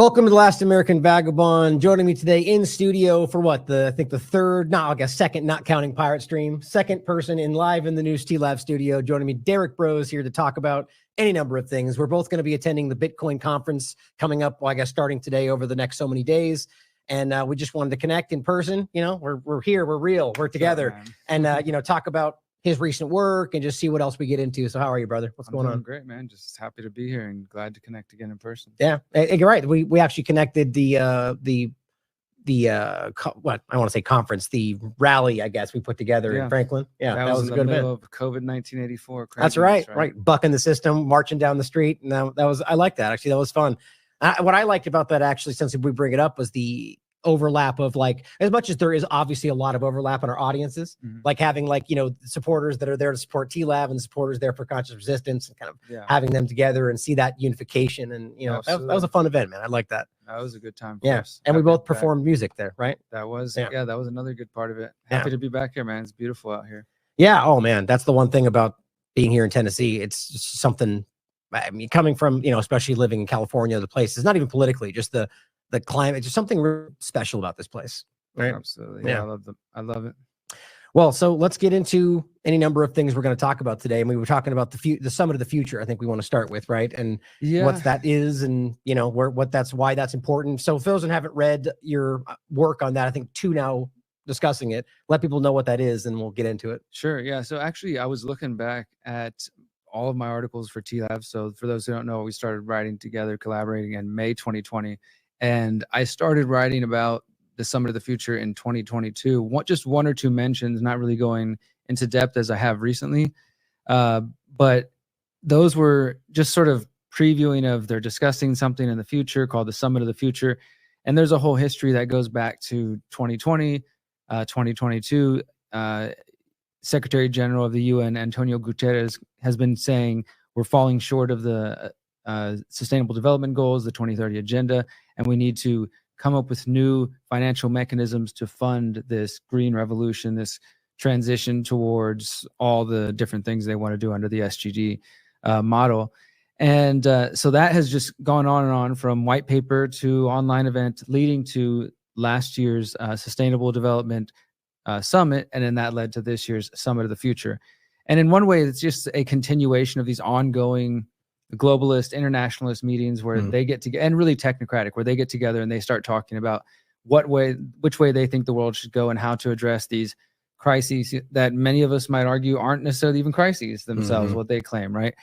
Welcome to The Last American Vagabond. Joining me today in studio for what? I think the third, no, I guess second, not counting Pirate Stream, second person in live in the news TLAV studio. Joining me, Derrick Broze, here to talk about any number of things. We're both going to be attending the Bitcoin conference coming up, well, I guess starting today over the next so many days. And we just wanted to connect in person. You know, we're here, we're real, we're together, and talk about his recent work and just see what else we get into. So how are you, brother? What's going on? Great, man. Just happy to be here and glad to connect again in person. Yeah, you're right. We actually connected the what I want to say conference, the rally, I guess we put together in Franklin. Yeah, that was a good event. Of COVID 1984. That's right. Bucking the system, marching down the street. And I like that. Actually, that was fun. What I liked about that, actually, since we bring it up, was the overlap of, like, as much as there is obviously a lot of overlap in our audiences, like having, like, supporters that are there to support TLAV and supporters there for conscious resistance, and kind of having them together and see that unification. And that was a fun event, man. I like that. That was a good time for us. And we both performed music there, right? That was that was another good part of it. Happy to be back here, man. It's beautiful out here. Yeah. Oh man, that's the one thing about being here in Tennessee. It's just something, I mean, coming from, especially living in California, the place is not even politically, just the climate, just something really special about this place. Right? Absolutely. Yeah. I love it. Well, so let's get into any number of things we're going to talk about today. And we were talking about the Summit of the Future. I think we want to start with, right? And what that is, and why that's important. So for those that haven't read your work on that, I think 2 now discussing it, let people know what that is, and we'll get into it. Sure. Yeah. So actually, I was looking back at all of my articles for TLAV. So for those who don't know, we started writing together, collaborating in May 2020. And I started writing about the Summit of the Future in 2022. Just 1 or 2 mentions, not really going into depth as I have recently. But those were just sort of previewing of they're discussing something in the future called the Summit of the Future. And there's a whole history that goes back to 2020, 2022. Secretary General of the UN, Antonio Guterres, has been saying we're falling short of the Sustainable Development Goals, the 2030 Agenda, and we need to come up with new financial mechanisms to fund this green revolution, this transition towards all the different things they want to do under the SDG model. And so that has just gone on and on, from white paper to online event, leading to last year's Sustainable Development Summit. And then that led to this year's Summit of the Future. And in one way, it's just a continuation of these ongoing globalist, internationalist meetings where they get together, and really technocratic, where they get together and they start talking about which way they think the world should go and how to address these crises that many of us might argue aren't necessarily even crises themselves, what they claim, right?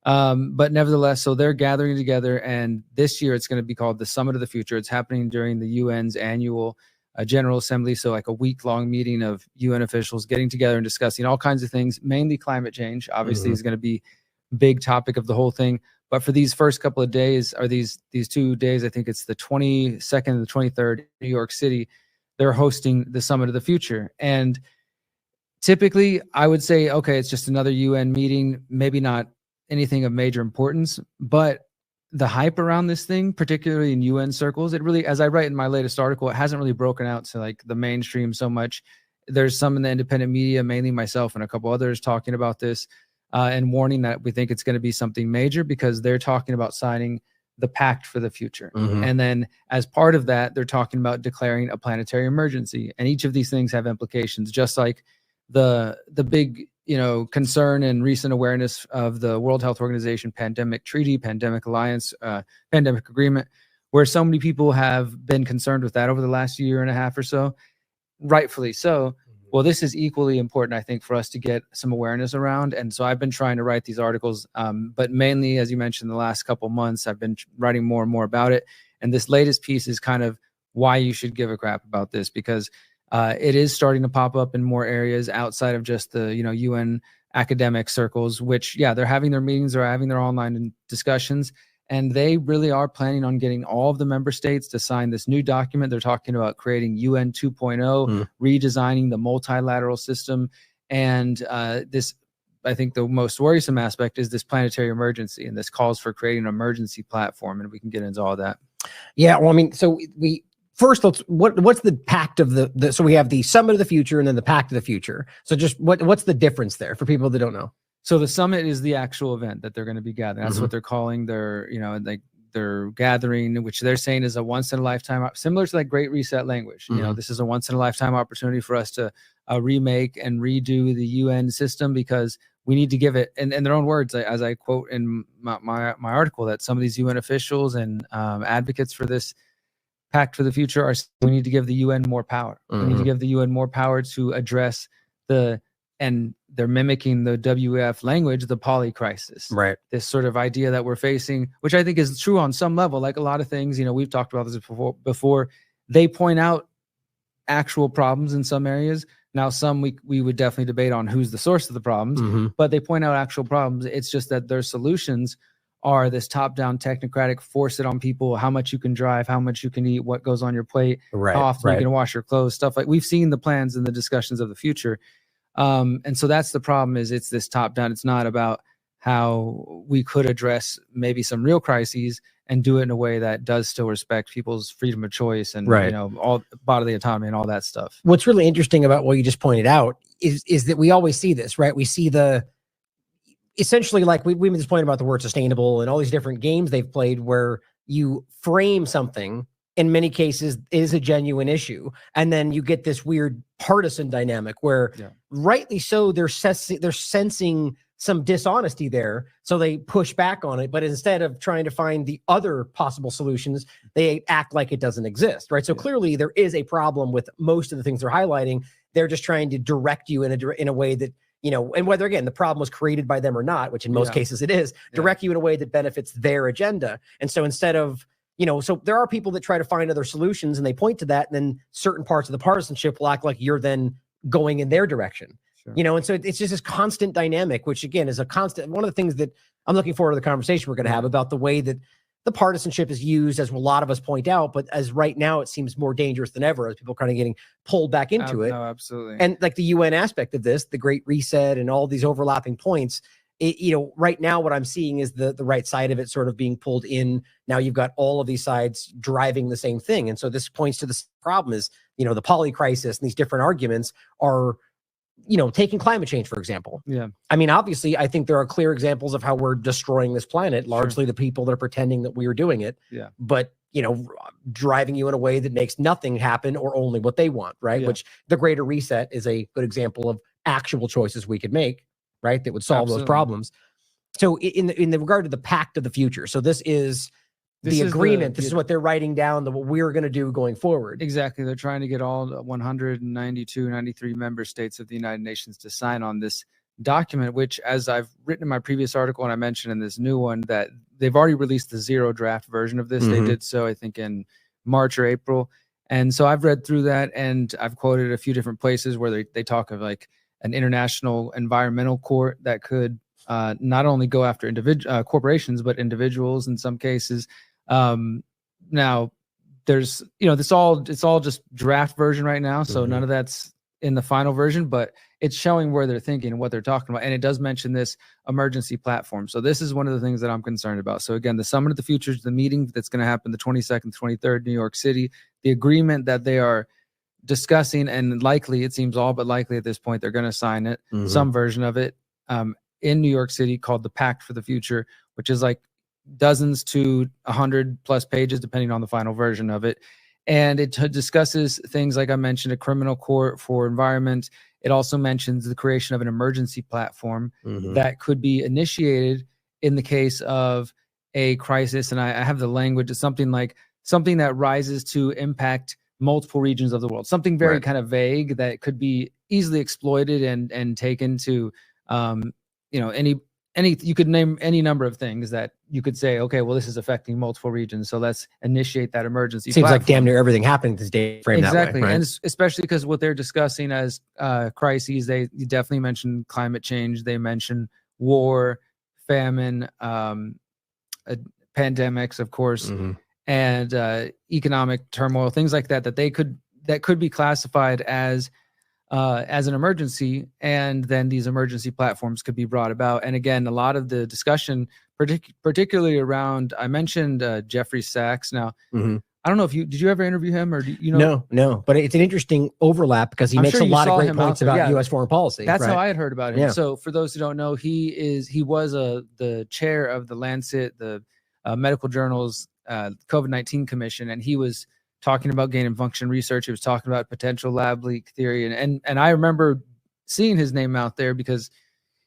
But nevertheless, so they're gathering together, and this year it's going to be called the Summit of the Future. It's happening during the UN's annual General Assembly, so like a week-long meeting of UN officials getting together and discussing all kinds of things, mainly climate change, obviously, is going to be big topic of the whole thing. But for these first couple of days, or these 2 days, I think it's the 22nd and the 23rd, New York City, they're hosting the Summit of the Future. And typically I would say, okay, it's just another UN meeting, maybe not anything of major importance, but the hype around this thing, particularly in UN circles, it really, as I write in my latest article, it hasn't really broken out to like the mainstream so much. There's some in the independent media, mainly myself and a couple others, talking about this. And warning that we think it's going to be something major, because they're talking about signing the Pact for the Future. And then as part of that, they're talking about declaring a planetary emergency. And each of these things have implications, just like the big, concern and recent awareness of the World Health Organization Pandemic Treaty, Pandemic Alliance, Pandemic Agreement, where so many people have been concerned with that over the last year and a half or so, rightfully so. Well, this is equally important, I think, for us to get some awareness around. And so I've been trying to write these articles, but mainly, as you mentioned, the last couple months, I've been writing more and more about it. And this latest piece is kind of why you should give a crap about this, because it is starting to pop up in more areas outside of just the, UN academic circles, which, they're having their meetings, they're having their online discussions. And they really are planning on getting all of the member states to sign this new document. They're talking about creating UN 2.0, redesigning the multilateral system. And this, I think the most worrisome aspect is this planetary emergency. And this calls for creating an emergency platform. And we can get into all that. Yeah, well, I mean, so we first, what's the pact of the so we have the Summit of the Future and then the Pact of the Future. So just what's the difference there for people that don't know? So the summit is the actual event that they're going to be gathering. That's what they're calling their, like they're gathering, which they're saying is a once in a lifetime, similar to like Great Reset language. You know, this is a once in a lifetime opportunity for us to remake and redo the UN system, because we need to give it, in their own words, as I quote in my article, that some of these UN officials and advocates for this Pact for the Future are, we need to give the UN more power. We need to give the UN more power to address and they're mimicking the WEF language, the poly crisis. Right. This sort of idea that we're facing, which I think is true on some level, like a lot of things, you know, we've talked about this before. They point out actual problems in some areas. Now, some we would definitely debate on who's the source of the problems, but they point out actual problems. It's just that their solutions are this top-down technocratic, force it on people, how much you can drive, how much you can eat, what goes on your plate, how often you can wash your clothes, stuff like we've seen the plans and the discussions of the future. And so that's the problem, is it's this top-down. It's not about how we could address maybe some real crises and do it in a way that does still respect people's freedom of choice and you know, all bodily autonomy and all that stuff. What's really interesting about what you just pointed out is that we always see this, right? We see essentially, like we made this point about the word sustainable and all these different games they've played where you frame something, in many cases is a genuine issue, and then you get this weird partisan dynamic where rightly so they're sensing some dishonesty there, so they push back on it, but instead of trying to find the other possible solutions, they act like it doesn't exist, right? So clearly there is a problem with most of the things they're highlighting. They're just trying to direct you in a way that, you know, and whether, again, the problem was created by them or not, which in most cases it is, direct you in a way that benefits their agenda. And so instead of, you know, so there are people that try to find other solutions and they point to that, and then certain parts of the partisanship will act like you're then going in their direction. You know, and so it's just this constant dynamic, which again is a constant. One of the things that I'm looking forward to the conversation we're going to have about the way that the partisanship is used, as a lot of us point out, but as right now it seems more dangerous than ever as people are kind of getting pulled back into it. No, absolutely. And like the UN aspect of this, the Great Reset and all these overlapping points, you know, right now what I'm seeing is the right side of it sort of being pulled in. Now you've got all of these sides driving the same thing. And so this points to the problem is, you know, the poly crisis and these different arguments are, you know, taking climate change, for example. I mean, obviously, I think there are clear examples of how we're destroying this planet, largely the people that are pretending that we are doing it. But, you know, driving you in a way that makes nothing happen or only what they want, right? Which the Greater Reset is a good example of actual choices we could make, right? That would solve those problems. So in the regard to the Pact of the Future, so this is the agreement. This is what they're writing down, what we're going to do going forward. Exactly. They're trying to get all 192, 93 member states of the United Nations to sign on this document, which, as I've written in my previous article and I mentioned in this new one, that they've already released the zero draft version of this. They did so, I think, in March or April. And so I've read through that, and I've quoted a few different places where they talk of like an international environmental court that could not only go after corporations, but individuals in some cases. Now there's, you know, it's all just draft version right now. So none of that's in the final version, but it's showing where they're thinking and what they're talking about. And it does mention this emergency platform. So this is one of the things that I'm concerned about. So again, the Summit of the Future is the meeting that's going to happen the 22nd, 23rd, New York City. The agreement that they are discussing, and likely, it seems all but likely at this point, they're going to sign it, some version of it, in New York City, called the Pact for the Future, which is like dozens to 100+ pages, depending on the final version of it. And it discusses things like I mentioned, a criminal court for environment. It also mentions the creation of an emergency platform that could be initiated in the case of a crisis. And I have the language, it's something that rises to impact multiple regions of the world, something very kind of vague that could be easily exploited and taken to, you know, you could name any number of things that you could say, okay, well, this is affecting multiple regions, so let's initiate that emergency. Seems like damn near everything happening this day frame exactly, that way, right? And especially because what they're discussing as crises, they definitely mention climate change, they mention war, famine, pandemics, of course, and economic turmoil, things like that that could be classified as an emergency, and then these emergency platforms could be brought about. And again, a lot of the discussion, particularly around, I mentioned Jeffrey Sachs. Now, I don't know if did you ever interview him, or do you know? No, but it's an interesting overlap because he makes a lot of great points about U.S. foreign policy. That's how I had heard about him. So for those who don't know, he was the chair of the Lancet, the medical journals, COVID-19 Commission, and he was talking about gain and function research. He was talking about potential lab leak theory, and I remember seeing his name out there because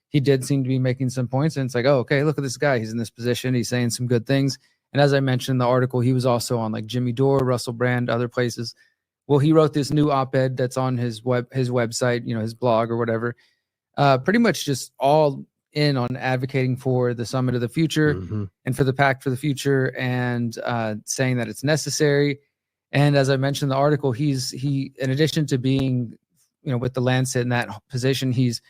he did seem to be making some points. And it's like, oh, okay, look at this guy. He's in this position. He's saying some good things. And as I mentioned in the article, he was also on like Jimmy Dore, Russell Brand, other places. Well, he wrote this new op-ed that's on his website, his blog or whatever, pretty much just all in on advocating for the summit of the future and for the pact for the future, and saying that it's necessary. And as I mentioned in the article, he in addition to being, with the Lancet in that position, he's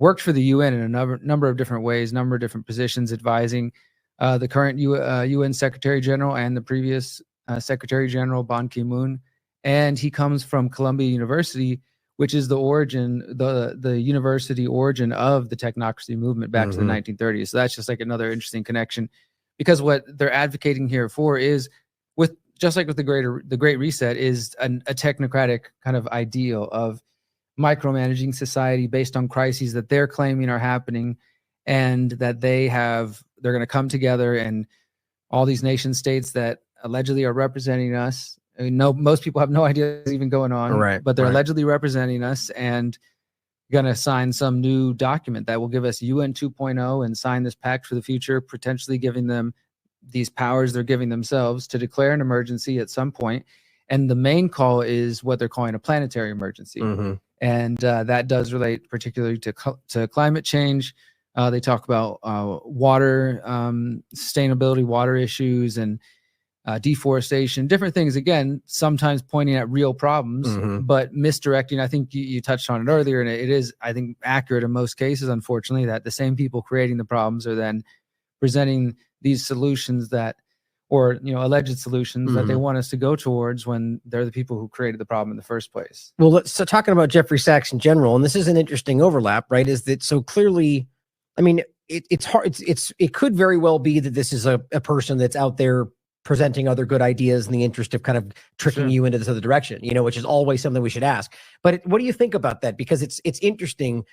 worked for the UN in a number of different ways, number of different positions, advising the current UN Secretary General and the previous Secretary General Ban Ki-moon. And he comes from Columbia University, which is the university origin of the technocracy movement back to the 1930s. So that's just like another interesting connection, because what they're advocating here for is, just like with the Great Reset, is a technocratic kind of ideal of micromanaging society based on crises that they're claiming are happening, and that they're going to come together, and all these nation states that allegedly are representing us. I mean, most people have no idea what's even going on, right, but they're allegedly representing us and going to sign some new document that will give us UN 2.0 and sign this pact for the future, potentially giving them these powers they're giving themselves to declare an emergency at some point. And the main call is what they're calling a planetary emergency. And that does relate particularly to climate change. They talk about water, sustainability, water issues, and deforestation, different things, again, sometimes pointing at real problems, but misdirecting. I think you touched on it earlier, and it is, I think, accurate in most cases, unfortunately, that the same people creating the problems are then presenting these solutions or alleged solutions that they want us to go towards, when they're the people who created the problem in the first place. Well, so talking about Jeffrey Sachs in general, and this is an interesting overlap, right? Is that so clearly, I mean, it's hard. It could very well be that this is a person that's out there presenting other good ideas in the interest of kind of tricking you into this other direction, which is always something we should ask. But what do you think about that? Because it's interesting.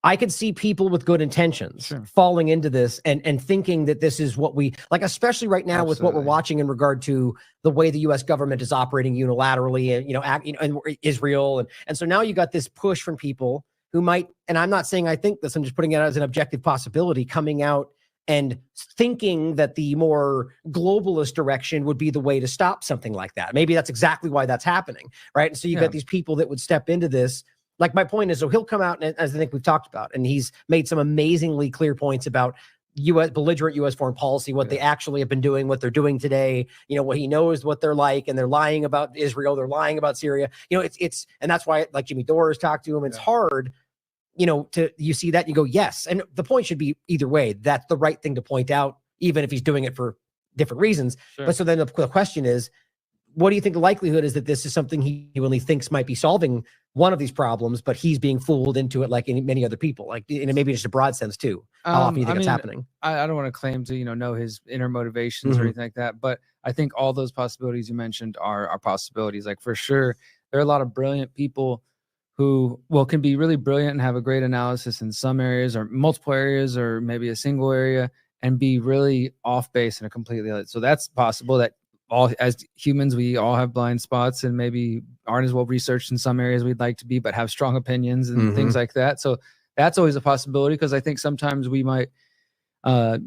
I could see people with good intentions falling into this and thinking that this is what we like, especially right now with what we're watching in regard to the way the U.S. government is operating unilaterally, and and Israel, and so now you got this push from people who might, and I'm not saying I think this, I'm just putting it as an objective possibility, coming out and thinking that the more globalist direction would be the way to stop something like that. Maybe that's exactly why that's happening, right? And so you got these people that would step into this. Like, my point is, so he'll come out, and as I think we've talked about, and he's made some amazingly clear points about belligerent U.S. foreign policy, what they actually have been doing, what they're doing today, what he knows, what they're like, and they're lying about Israel, they're lying about Syria. It's and that's why, like, Jimmy Dore has talked to him. It's hard, you see that and you go, yes. And the point should be either way. That's the right thing to point out, even if he's doing it for different reasons. But so then the question is, what do you think the likelihood is that this is something he really thinks might be solving one of these problems, but he's being fooled into it, like in many other people, like in maybe just a broad sense too? How often do you think it's happening? I don't want to claim to know his inner motivations or anything like that, but I think all those possibilities you mentioned are possibilities. Like, for sure, there are a lot of brilliant people who can be really brilliant and have a great analysis in some areas or multiple areas or maybe a single area, and be really off base in a completely other. So that's possible that all, as humans, we all have blind spots and maybe aren't as well researched in some areas we'd like to be, but have strong opinions and things like that. So that's always a possibility, because I think sometimes we might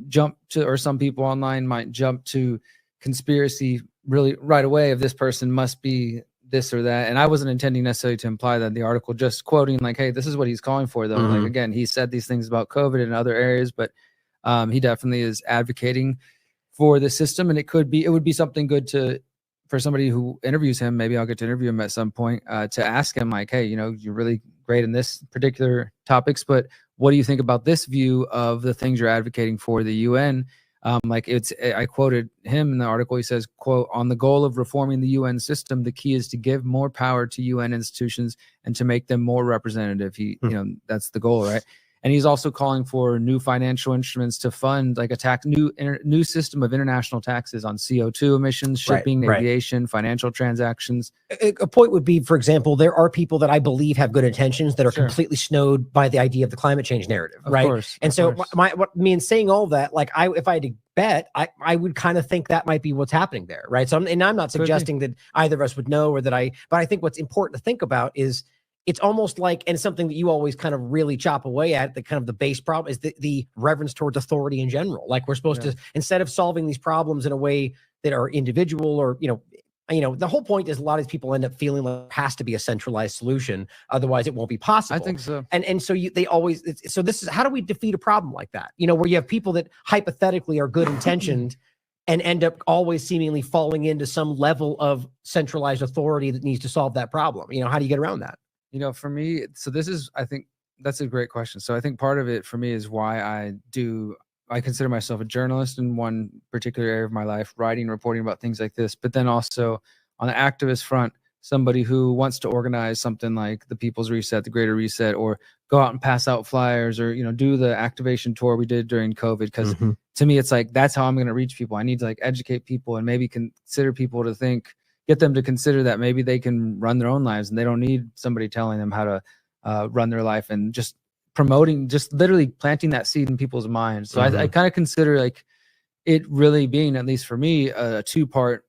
jump to, or some people online might jump to conspiracy really right away of this person must be this or that. And I wasn't intending necessarily to imply that in the article, just quoting like, hey, this is what he's calling for though. Like, again, he said these things about COVID and other areas, but he definitely is advocating for the system. And it would be something good for somebody who interviews him, maybe I'll get to interview him at some point, to ask him like, hey, you're really great in this particular topics, but what do you think about this view of the things you're advocating for the UN? I quoted him in the article. He says, quote, on the goal of reforming the UN system, the key is to give more power to UN institutions and to make them more representative. That's the goal, right? And he's also calling for new financial instruments to fund like a new system of international taxes on CO2 emissions, shipping, aviation, financial transactions. A point would be, for example, there are people that I believe have good intentions that are completely snowed by the idea of the climate change narrative, right? Course, and so what me in saying all that, like if I had to bet, I would kind of think that might be what's happening there, right? So I'm not suggesting that either of us would know or that but I think what's important to think about is it's almost like, and something that you always kind of really chop away at, the kind of the base problem is the reverence towards authority in general. Like we're supposed to, instead of solving these problems in a way that are individual or, the whole point is a lot of these people end up feeling like there has to be a centralized solution. Otherwise it won't be possible. I think so. And so so this is, how do we defeat a problem like that? Where you have people that hypothetically are good intentioned and end up always seemingly falling into some level of centralized authority that needs to solve that problem. How do you get around that? For me, I think that's a great question. So I think part of it for me is why I consider myself a journalist in one particular area of my life, writing, reporting about things like this, but then also on the activist front, somebody who wants to organize something like the People's Reset, the Greater Reset, or go out and pass out flyers or, do the activation tour we did during COVID. Because to me, it's like, that's how I'm going to reach people. I need to like educate people and maybe consider people to get them to consider that maybe they can run their own lives and they don't need somebody telling them how to run their life, and just promoting, just literally planting that seed in people's minds. So I kind of consider like it really being, at least for me, a two-part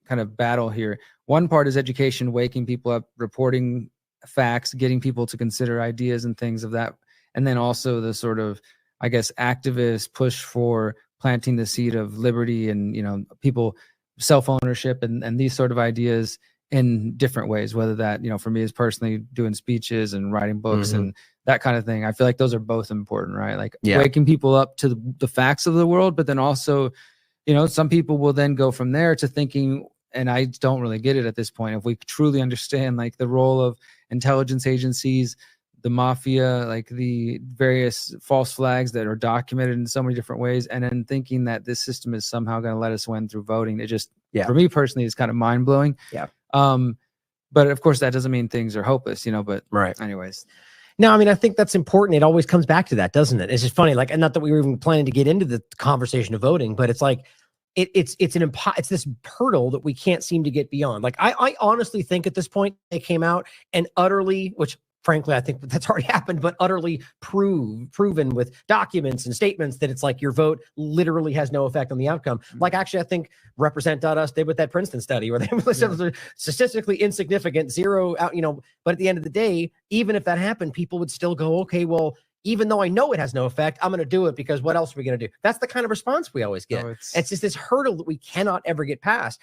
kind of battle here. One part is education, waking people up, reporting facts, getting people to consider ideas and things of that. And then also the sort of, I guess, activist push for planting the seed of liberty and, people self-ownership and these sort of ideas in different ways, whether that, for me is personally doing speeches and writing books and that kind of thing. I feel like those are both important, right? Like waking people up to the facts of the world, but then also, some people will then go from there to thinking, and I don't really get it at this point, if we truly understand like the role of intelligence agencies, the mafia, like the various false flags that are documented in so many different ways, and then thinking that this system is somehow going to let us win through voting. It just, for me personally, is kind of mind blowing. But of course that doesn't mean things are hopeless, but anyways. No, I mean, I think that's important. It always comes back to that, doesn't it? It's just funny, like, and not that we were even planning to get into the conversation of voting, but it's like, it's this hurdle that we can't seem to get beyond. Like, I honestly think at this point they came out and utterly, which frankly, I think that's already happened, but utterly proven with documents and statements that it's like your vote literally has no effect on the outcome. Like, actually, I think Represent.us did with that Princeton study where they said it was statistically insignificant, zero out, but at the end of the day, even if that happened, people would still go, okay, well, even though I know it has no effect, I'm going to do it because what else are we going to do? That's the kind of response we always get. It's just this hurdle that we cannot ever get past.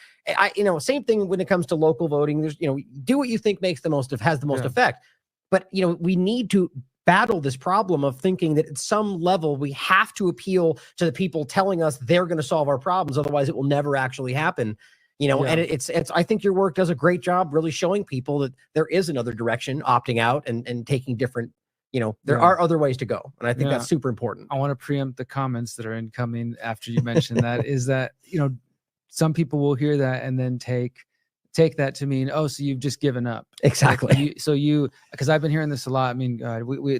Same thing when it comes to local voting. There's, do what you think has the most effect. But, we need to battle this problem of thinking that at some level we have to appeal to the people telling us they're going to solve our problems. Otherwise, it will never actually happen. And it's I think your work does a great job really showing people that there is another direction, opting out and taking different, there are other ways to go. And I think that's super important. I want to preempt the comments that are incoming after you mentioned that, is that, some people will hear that and then take that to mean, oh, so you've just given up. Exactly. Because I've been hearing this a lot. I mean,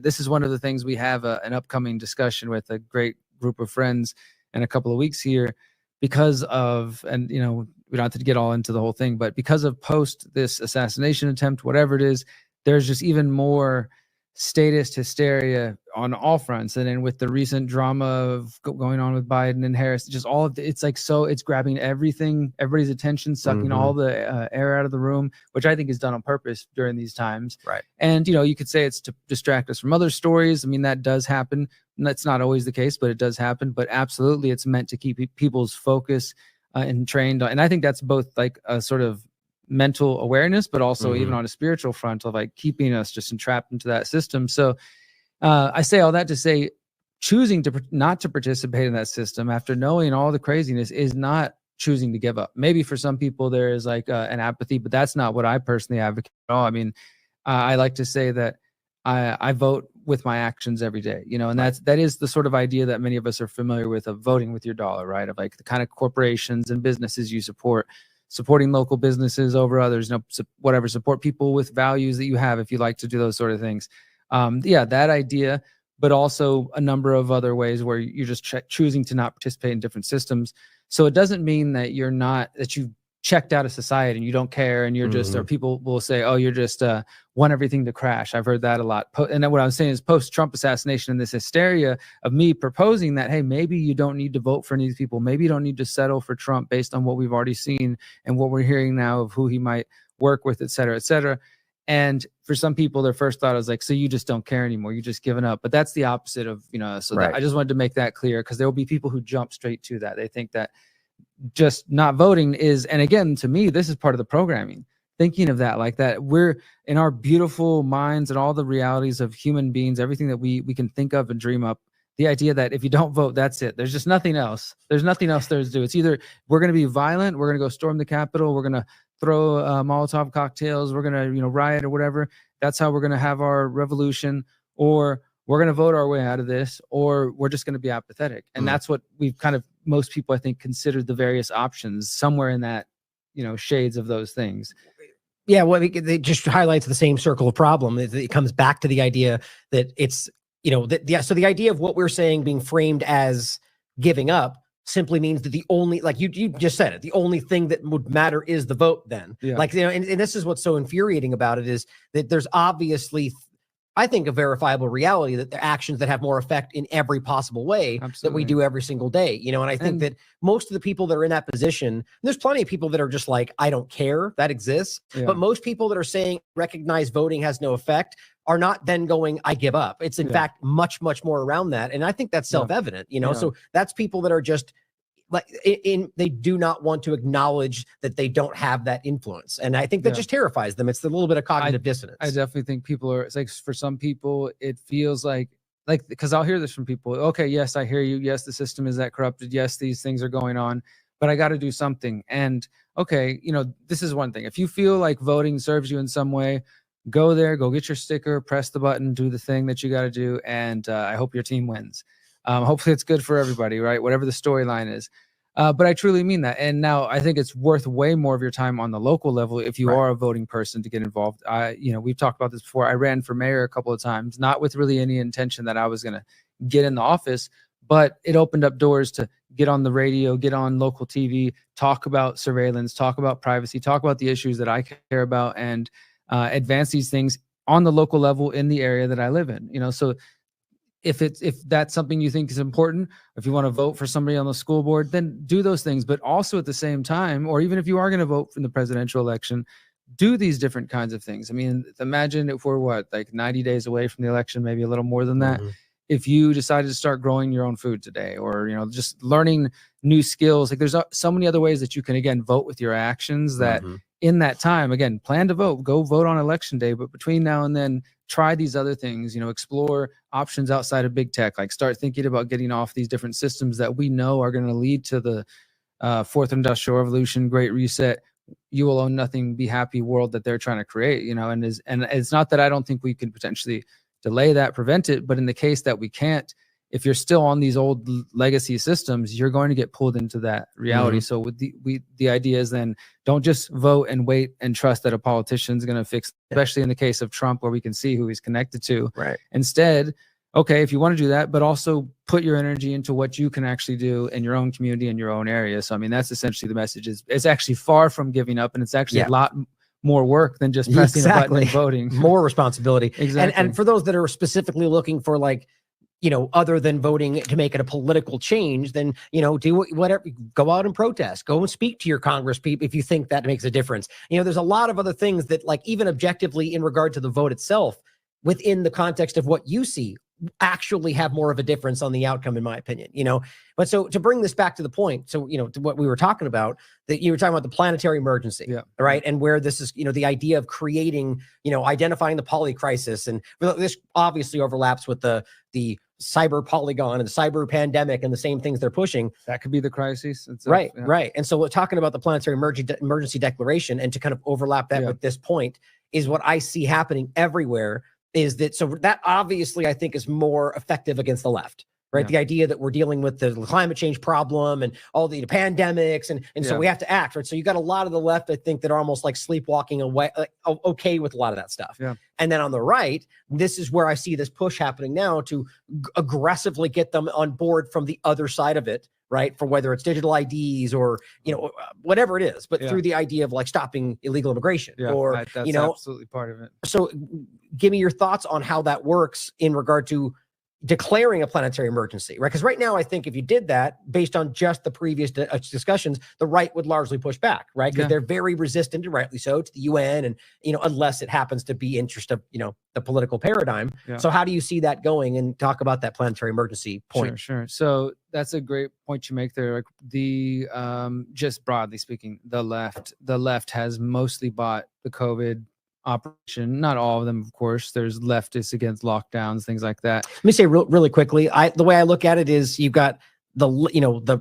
this is one of the things we have an upcoming discussion with a great group of friends in a couple of weeks here because of, and, we don't have to get all into the whole thing, but because of post this assassination attempt, whatever it is, there's just even more statist hysteria on all fronts. And then with the recent drama of going on with Biden and Harris, just all of it's like, so it's grabbing everybody's attention, sucking all the air out of the room, which I think is done on purpose during these times. Right. And, you could say it's to distract us from other stories. I mean, that does happen. And that's not always the case, but it does happen. But absolutely, it's meant to keep people's focus and trained. And I think that's both like a sort of mental awareness, but also even on a spiritual front of like keeping us just entrapped into that system. So I say all that to say, choosing to not to participate in that system after knowing all the craziness is not choosing to give up. Maybe for some people there is like an apathy, but that's not what I personally advocate at all. I mean, I like to say that I vote with my actions every day, and that is the sort of idea that many of us are familiar with, of voting with your dollar, right? Of like the kind of corporations and businesses you support. Supporting local businesses over others, support people with values that you have if you like to do those sort of things. That idea. but also a number of other ways where you're just choosing to not participate in different systems. So it doesn't mean that that you've checked out of society and you don't care and you're just, or people will say, oh, you're just want everything to crash. I've heard that a lot. And then what I'm saying is post-Trump assassination and this hysteria of me proposing that, hey, maybe you don't need to vote for any of these people. Maybe you don't need to settle for Trump based on what we've already seen and what we're hearing now of who he might work with, et cetera, et cetera. And for some people, their first thought is like, so you just don't care anymore. You're just giving up. But that's the opposite of, so I just wanted to make that clear, because there will be people who jump straight to that. They think that just not voting is, and again, to me, this is part of the programming, thinking of that like that. We're in our beautiful minds and all the realities of human beings, everything that we can think of and dream up. The idea that if you don't vote, that's it. There's just nothing else. There's nothing else there to do. It's either we're going to be violent, we're going to go storm the Capitol, we're going to throw Molotov cocktails, we're going to riot or whatever. That's how we're going to have our revolution, or we're going to vote our way out of this, or we're just going to be apathetic. And that's what we've kind of, most people I think, considered the various options somewhere in that, shades of those things. Yeah, well, it just highlights the same circle of problem. It comes back to the idea that it's, so the idea of what we're saying being framed as giving up simply means that the only, like you just said it, the only thing that would matter is the vote then. Yeah. Like, and this is what's so infuriating about it, is that there's obviously, I think, a verifiable reality that the actions that have more effect in every possible way that we do every single day, and I think that most of the people that are in that position, there's plenty of people that are just like, I don't care, that exists. Yeah. But most people that are saying recognize voting has no effect are not then going, I give up. It's in fact much, much more around that. And I think that's self-evident, so that's people that are just like they do not want to acknowledge that they don't have that influence. And I think that just terrifies them. It's a little bit of cognitive dissonance. I definitely think people are, it's like, for some people, it feels like, because I'll hear this from people. Okay, yes, I hear you. Yes, the system is that corrupted. Yes, these things are going on, but I got to do something. And okay, this is one thing. If you feel like voting serves you in some way, go there, go get your sticker, press the button, do the thing that you got to do. And I hope your team wins. Hopefully it's good for everybody, right? Whatever the storyline is. But I truly mean that. And now I think it's worth way more of your time on the local level if you are a voting person to get involved. We've talked about this before. I ran for mayor a couple of times, not with really any intention that I was going to get in the office, but it opened up doors to get on the radio, get on local TV, talk about surveillance, talk about privacy, talk about the issues that I care about, and advance these things on the local level in the area that I live in. So if that's something you think is important, if you want to vote for somebody on the school board, then do those things. But also at the same time, or even if you are going to vote in the presidential election, do these different kinds of things. I mean, imagine if we're 90 days away from the election, maybe a little more than that. If you decided to start growing your own food today, or, just learning new skills, like there's so many other ways that you can, again, vote with your actions that in that time, again, plan to vote, go vote on election day. But between now and then, try these other things, explore options outside of big tech, like start thinking about getting off these different systems that we know are going to lead to the fourth industrial revolution, great reset, you will own nothing, be happy world that they're trying to create, and it's not that I don't think we could potentially delay that, prevent it, but in the case that we can't, if you're still on these old legacy systems, you're going to get pulled into that reality. So with the idea is then don't just vote and wait and trust that a politician's going to fix, especially in the case of Trump, where we can see who he's connected to. Right. Instead, okay, if you want to do that, but also put your energy into what you can actually do in your own community, in your own area. So, I mean, that's essentially the message. It's actually far from giving up, and it's actually a lot more work than just pressing a button and voting. More responsibility. Exactly. And for those that are specifically looking for other than voting to make it a political change, then, do whatever, go out and protest, go and speak to your Congress people if you think that makes a difference. There's a lot of other things that, like, even objectively in regard to the vote itself, within the context of what you see, actually have more of a difference on the outcome, in my opinion, But so to bring this back to the point, so, to what we were talking about, that you were talking about the planetary emergency, right? And where this is, the idea of creating, identifying the poly crisis. And this obviously overlaps with the cyber polygon and the cyber pandemic and the same things they're pushing. That could be the crisis itself. Right, right. And so we're talking about the planetary emergency declaration, and to kind of overlap that with this point is what I see happening everywhere. Is that, so that obviously I think is more effective against the left, right? Yeah. The idea that we're dealing with the climate change problem and all the pandemics, and so we have to act, right? So you got a lot of the left, I think, that are almost like sleepwalking away, okay with a lot of that stuff. Yeah. And then on the right, this is where I see this push happening now to aggressively get them on board from the other side of it, right? For whether it's digital IDs or, whatever it is, but through the idea of like stopping illegal immigration or, that's absolutely part of it. So give me your thoughts on how that works in regard to declaring a planetary emergency, right? Because right now, I think if you did that based on just the previous discussions, the right would largely push back, right? Because they're very resistant, and rightly so, to the UN, and unless it happens to be interest of the political paradigm. So how do you see that going? And talk about that planetary emergency point. Sure. So that's a great point you make there. Like the just broadly speaking, the left has mostly bought the COVID operation. Not all of them, of course. There's leftists against lockdowns, things like that. Let me say really quickly, the way I look at it is you've got the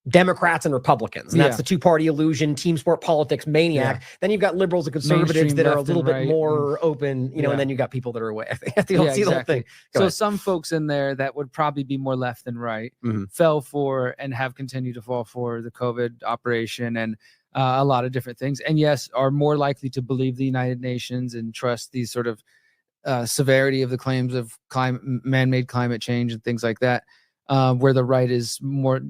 Democrats and Republicans, and that's the two-party illusion, team sport politics maniac. Then you've got liberals and conservatives mainstream that are a little bit right, more open, and then you got people that are away. I think you don't see the whole thing. So some folks in there that would probably be more left than right fell for and have continued to fall for the COVID operation and a lot of different things. And yes, are more likely to believe the United Nations and trust these sort of severity of the claims of man-made climate change and things like that. Where the right is more,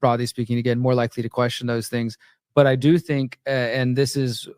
broadly speaking, again, more likely to question those things. But I do think, and this is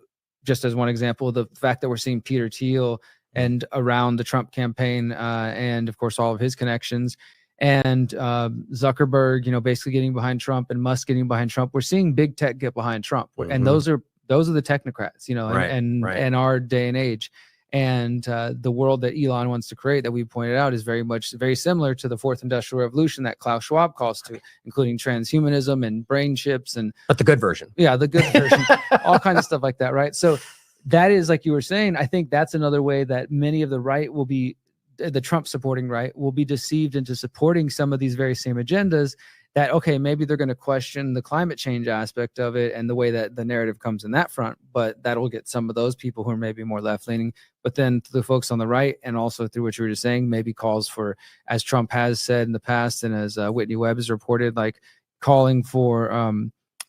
just as one example, the fact that we're seeing Peter Thiel and around the Trump campaign and, of course, all of his connections and Zuckerberg, basically getting behind Trump and Musk getting behind Trump. We're seeing big tech get behind Trump. And those are the technocrats, in our day and age. And the world that Elon wants to create that we pointed out is very similar to the fourth industrial revolution that Klaus Schwab calls to, including transhumanism and brain chips but the good version. Yeah, the good version, all kinds of stuff like that, right? So that is, like you were saying, I think that's another way that many of the right will be, the Trump supporting right will be deceived into supporting some of these very same agendas that, okay, maybe they're going to question the climate change aspect of it and the way that the narrative comes in that front, but that'll get some of those people who are maybe more left-leaning. But then the folks on the right, and also through what you were just saying, maybe calls for, as Trump has said in the past, and as Whitney Webb has reported, like calling for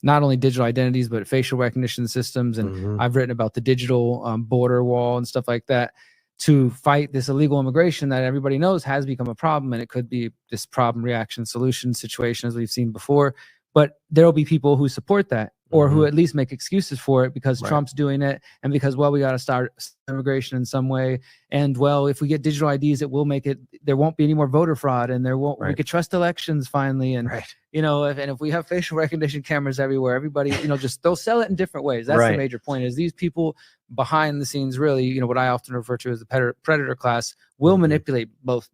not only digital identities, but facial recognition systems. And I've written about the digital border wall and stuff like that, to fight this illegal immigration that everybody knows has become a problem, and it could be this problem reaction solution situation as we've seen before. But there will be people who support that, or who at least make excuses for it because Trump's doing it, and because, well, we got to start immigration in some way, and, well, if we get digital IDs, it will make it, there won't be any more voter fraud, and there won't, we could trust elections finally, and if we have facial recognition cameras everywhere, everybody, just, they'll sell it in different ways. That's the major point, is these people behind the scenes, really, what I often refer to as the predator class, will manipulate both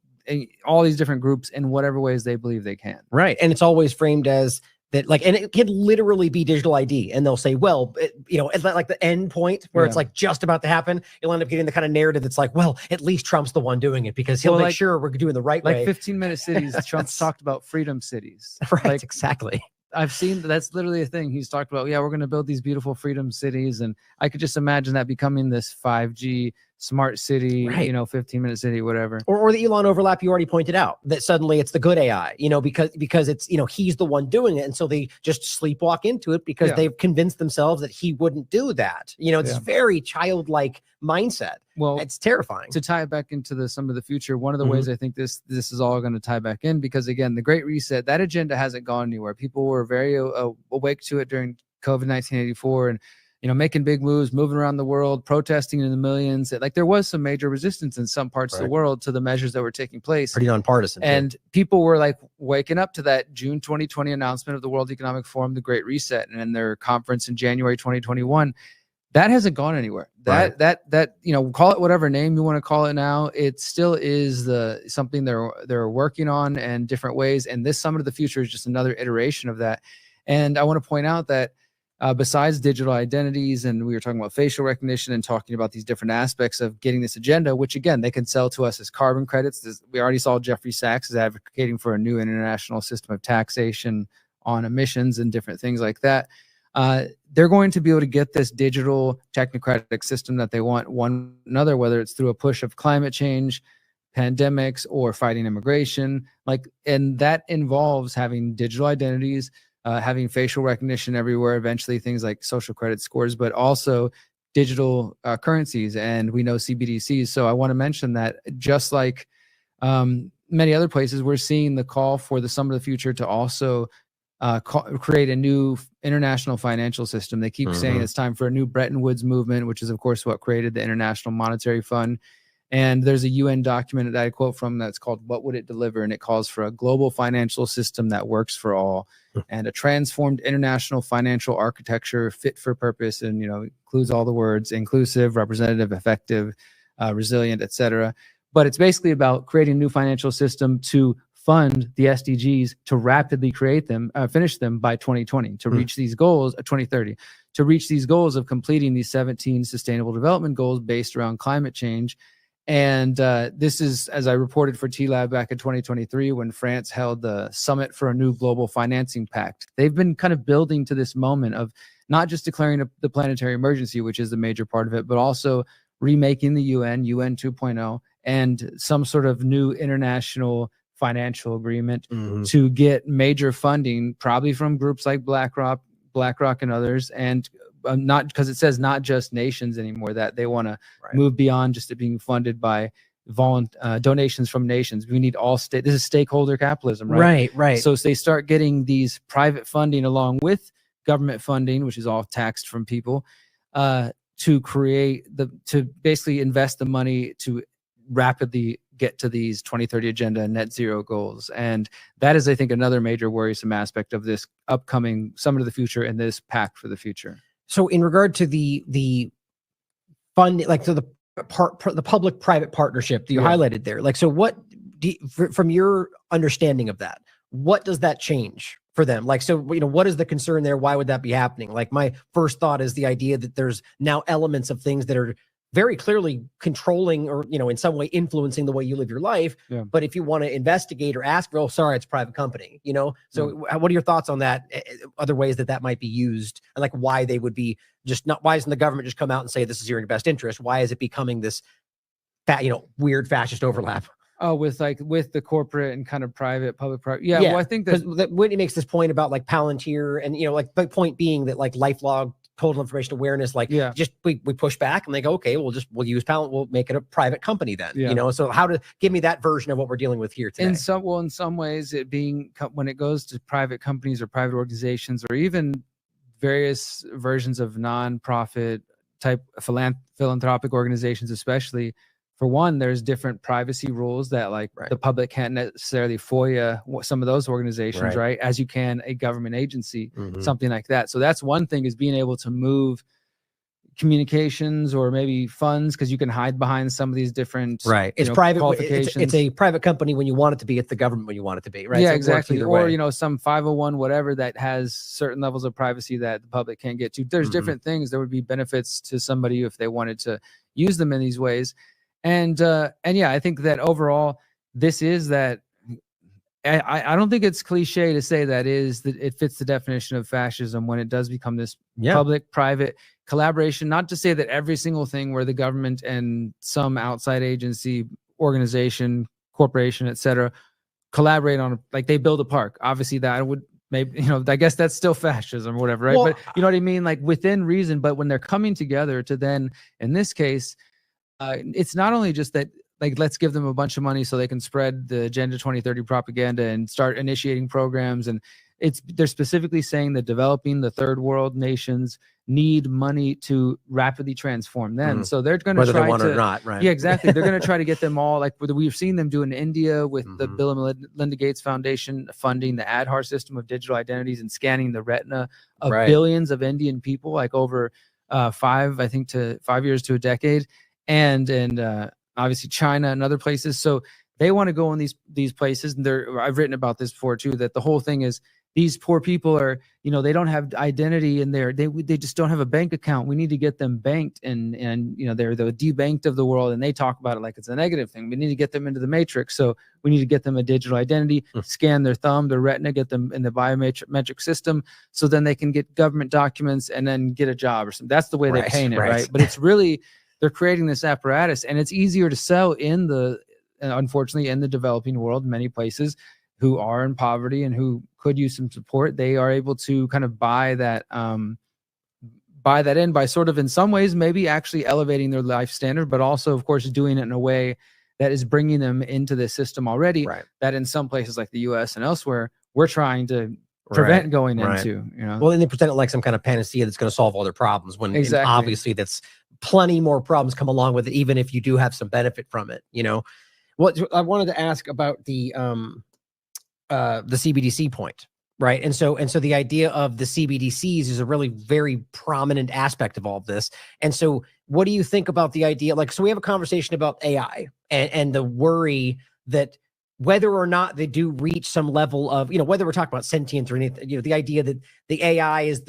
all these different groups in whatever ways they believe they can. Right. And it's always framed as that, like, and it could literally be digital ID, and they'll say, well, it's like the end point where it's like just about to happen. You'll end up getting the kind of narrative that's like, well, at least Trump's the one doing it because he'll make sure we're doing the right way. Like 15-minute cities, Trump's talked about freedom cities. Right, like, exactly. I've seen that's literally a thing. He's talked about, we're going to build these beautiful freedom cities. And I could just imagine that becoming this 5G smart city, 15-minute city, whatever. Or the Elon overlap you already pointed out, that suddenly it's the good AI, because it's, he's the one doing it. And so they just sleepwalk into it because they've convinced themselves that he wouldn't do that. It's very childlike mindset. Well, it's terrifying. To tie it back into some of the future, one of the ways I think this is all going to tie back in, because again, the Great Reset, that agenda hasn't gone anywhere. People were very awake to it during COVID 1984, and making big moves, moving around the world, protesting in the millions. Like, there was some major resistance in some parts of the world to the measures that were taking place. Pretty nonpartisan. And people were like waking up to that June 2020 announcement of the World Economic Forum, the Great Reset, and in their conference in January 2021. That hasn't gone anywhere. That call it whatever name you want to call it now, it still is something they're working on in different ways. And this Summit of the Future is just another iteration of that. And I want to point out that besides digital identities, and we were talking about facial recognition and talking about these different aspects of getting this agenda, which again, they can sell to us as carbon credits. We already saw Jeffrey Sachs is advocating for a new international system of taxation on emissions and different things like that. They're going to be able to get this digital technocratic system that they want one another, whether it's through a push of climate change, pandemics or fighting immigration. And that involves having digital identities, having facial recognition everywhere, eventually things like social credit scores, but also digital currencies. And we know CBDCs. So I want to mention that just like many other places, we're seeing the call for the Summit of the Future to also create a new international financial system. They keep saying it's time for a new Bretton Woods movement, which is, of course, what created the International Monetary Fund. And there's a UN document that I quote from that's called "What Would It Deliver?" And it calls for a global financial system that works for all and a transformed international financial architecture fit for purpose, and includes all the words: inclusive, representative, effective, resilient, etc. But it's basically about creating a new financial system to fund the SDGs, to rapidly finish them by 2020, to reach these goals, 2030, to reach these goals of completing these 17 sustainable development goals based around climate change. And this is, as I reported for TLAV back in 2023, when France held the Summit for a New Global Financing Pact. They've been kind of building to this moment of not just declaring the planetary emergency, which is the major part of it, but also remaking the UN 2.0, and some sort of new international financial agreement to get major funding, probably from groups like BlackRock and others, and not because it says not just nations anymore, that they want to move beyond just it being funded by donations from nations. We need all state. This is stakeholder capitalism, right? Right. So they start getting these private funding along with government funding, which is all taxed from people, to basically invest the money to rapidly get to these 2030 agenda and net zero goals. And that is, I think, another major worrisome aspect of this upcoming Summit of the Future and this Pact for the Future. So in regard to the funding, the public-private partnership that you highlighted there, so what from your understanding of that, what does that change for them? What is the concern there? Why would that be happening? My first thought is the idea that there's now elements of things that are very clearly controlling or, in some way influencing the way you live your life. Yeah. But if you want to investigate or ask, well, sorry, it's a private company, So what are your thoughts on that? Other ways that might be used, and why they would be why doesn't the government just come out and say, this is your best interest? Why is it becoming this weird fascist overlap? Oh, with the corporate and kind of public-private. Yeah. Well, I think that Whitney makes this point about Palantir, and, the point being that lifelong total information awareness, we push back and they go, okay, we'll use we'll make it a private company then. So give me that version of what we're dealing with here today. In some ways, it being, when it goes to private companies or private organizations, or even various versions of non-profit type philanthropic organizations, especially, for one, there's different privacy rules that the public can't necessarily FOIA some of those organizations, right? As you can a government agency, something like that. So that's one thing, is being able to move communications or maybe funds, because you can hide behind some of these different it's private. It's a private company when you want it to be. It's the government when you want it to be, right? Yeah, so exactly. Or some 501 whatever that has certain levels of privacy that the public can't get to. There's different things. There would be benefits to somebody if they wanted to use them in these ways. And yeah, I think that overall, this is that. I don't think it's cliche to say that it fits the definition of fascism when it does become this public-private collaboration. Not to say that every single thing where the government and some outside agency, organization, corporation, etc., collaborate on, they build a park. Obviously, that would maybe, I guess that's still fascism or whatever, right? Well, but you know what I mean, within reason. But when they're coming together to then, in this case, it's not only just that, let's give them a bunch of money so they can spread the Agenda 2030 propaganda and start initiating programs. And they're specifically saying that developing the third world nations need money to rapidly transform them. So they're going to try, whether they want it or not, right? Yeah, exactly. They're going to try to get them all, we've seen them do in India with the Bill and Melinda Gates Foundation funding the Aadhaar system of digital identities and scanning the retina of billions of Indian people, over 5 years to a decade. And obviously China and other places. So they want to go in these places. And I've written about this before too, that the whole thing is these poor people are, they don't have identity in there. They just don't have a bank account. We need to get them banked, and they're the debanked of the world. And they talk about it like it's a negative thing. We need to get them into the matrix. So we need to get them a digital identity, scan their thumb, their retina, get them in the biometric system, so then they can get government documents and then get a job or something. That's the way they paint it, right? But it's really, they're creating this apparatus, and it's easier to sell in the unfortunately, in the developing world, many places, who are in poverty and who could use some support, they are able to kind of buy that in by sort of, in some ways, maybe actually elevating their life standard, but also, of course, doing it in a way that is bringing them into the system already, that in some places like the US and elsewhere, we're trying to prevent going into, you know. Well, and they present it like some kind of panacea that's going to solve all their problems, when obviously that's plenty more problems come along with it, even if you do have some benefit from it, you know. What I wanted to ask about the CBDC point, right? And so the idea of the CBDCs is a really very prominent aspect of all of this. And so what do you think about the idea? Like, so we have a conversation about AI and the worry that whether or not they do reach some level of, you know, whether we're talking about sentience or anything, you know, the idea that the AI is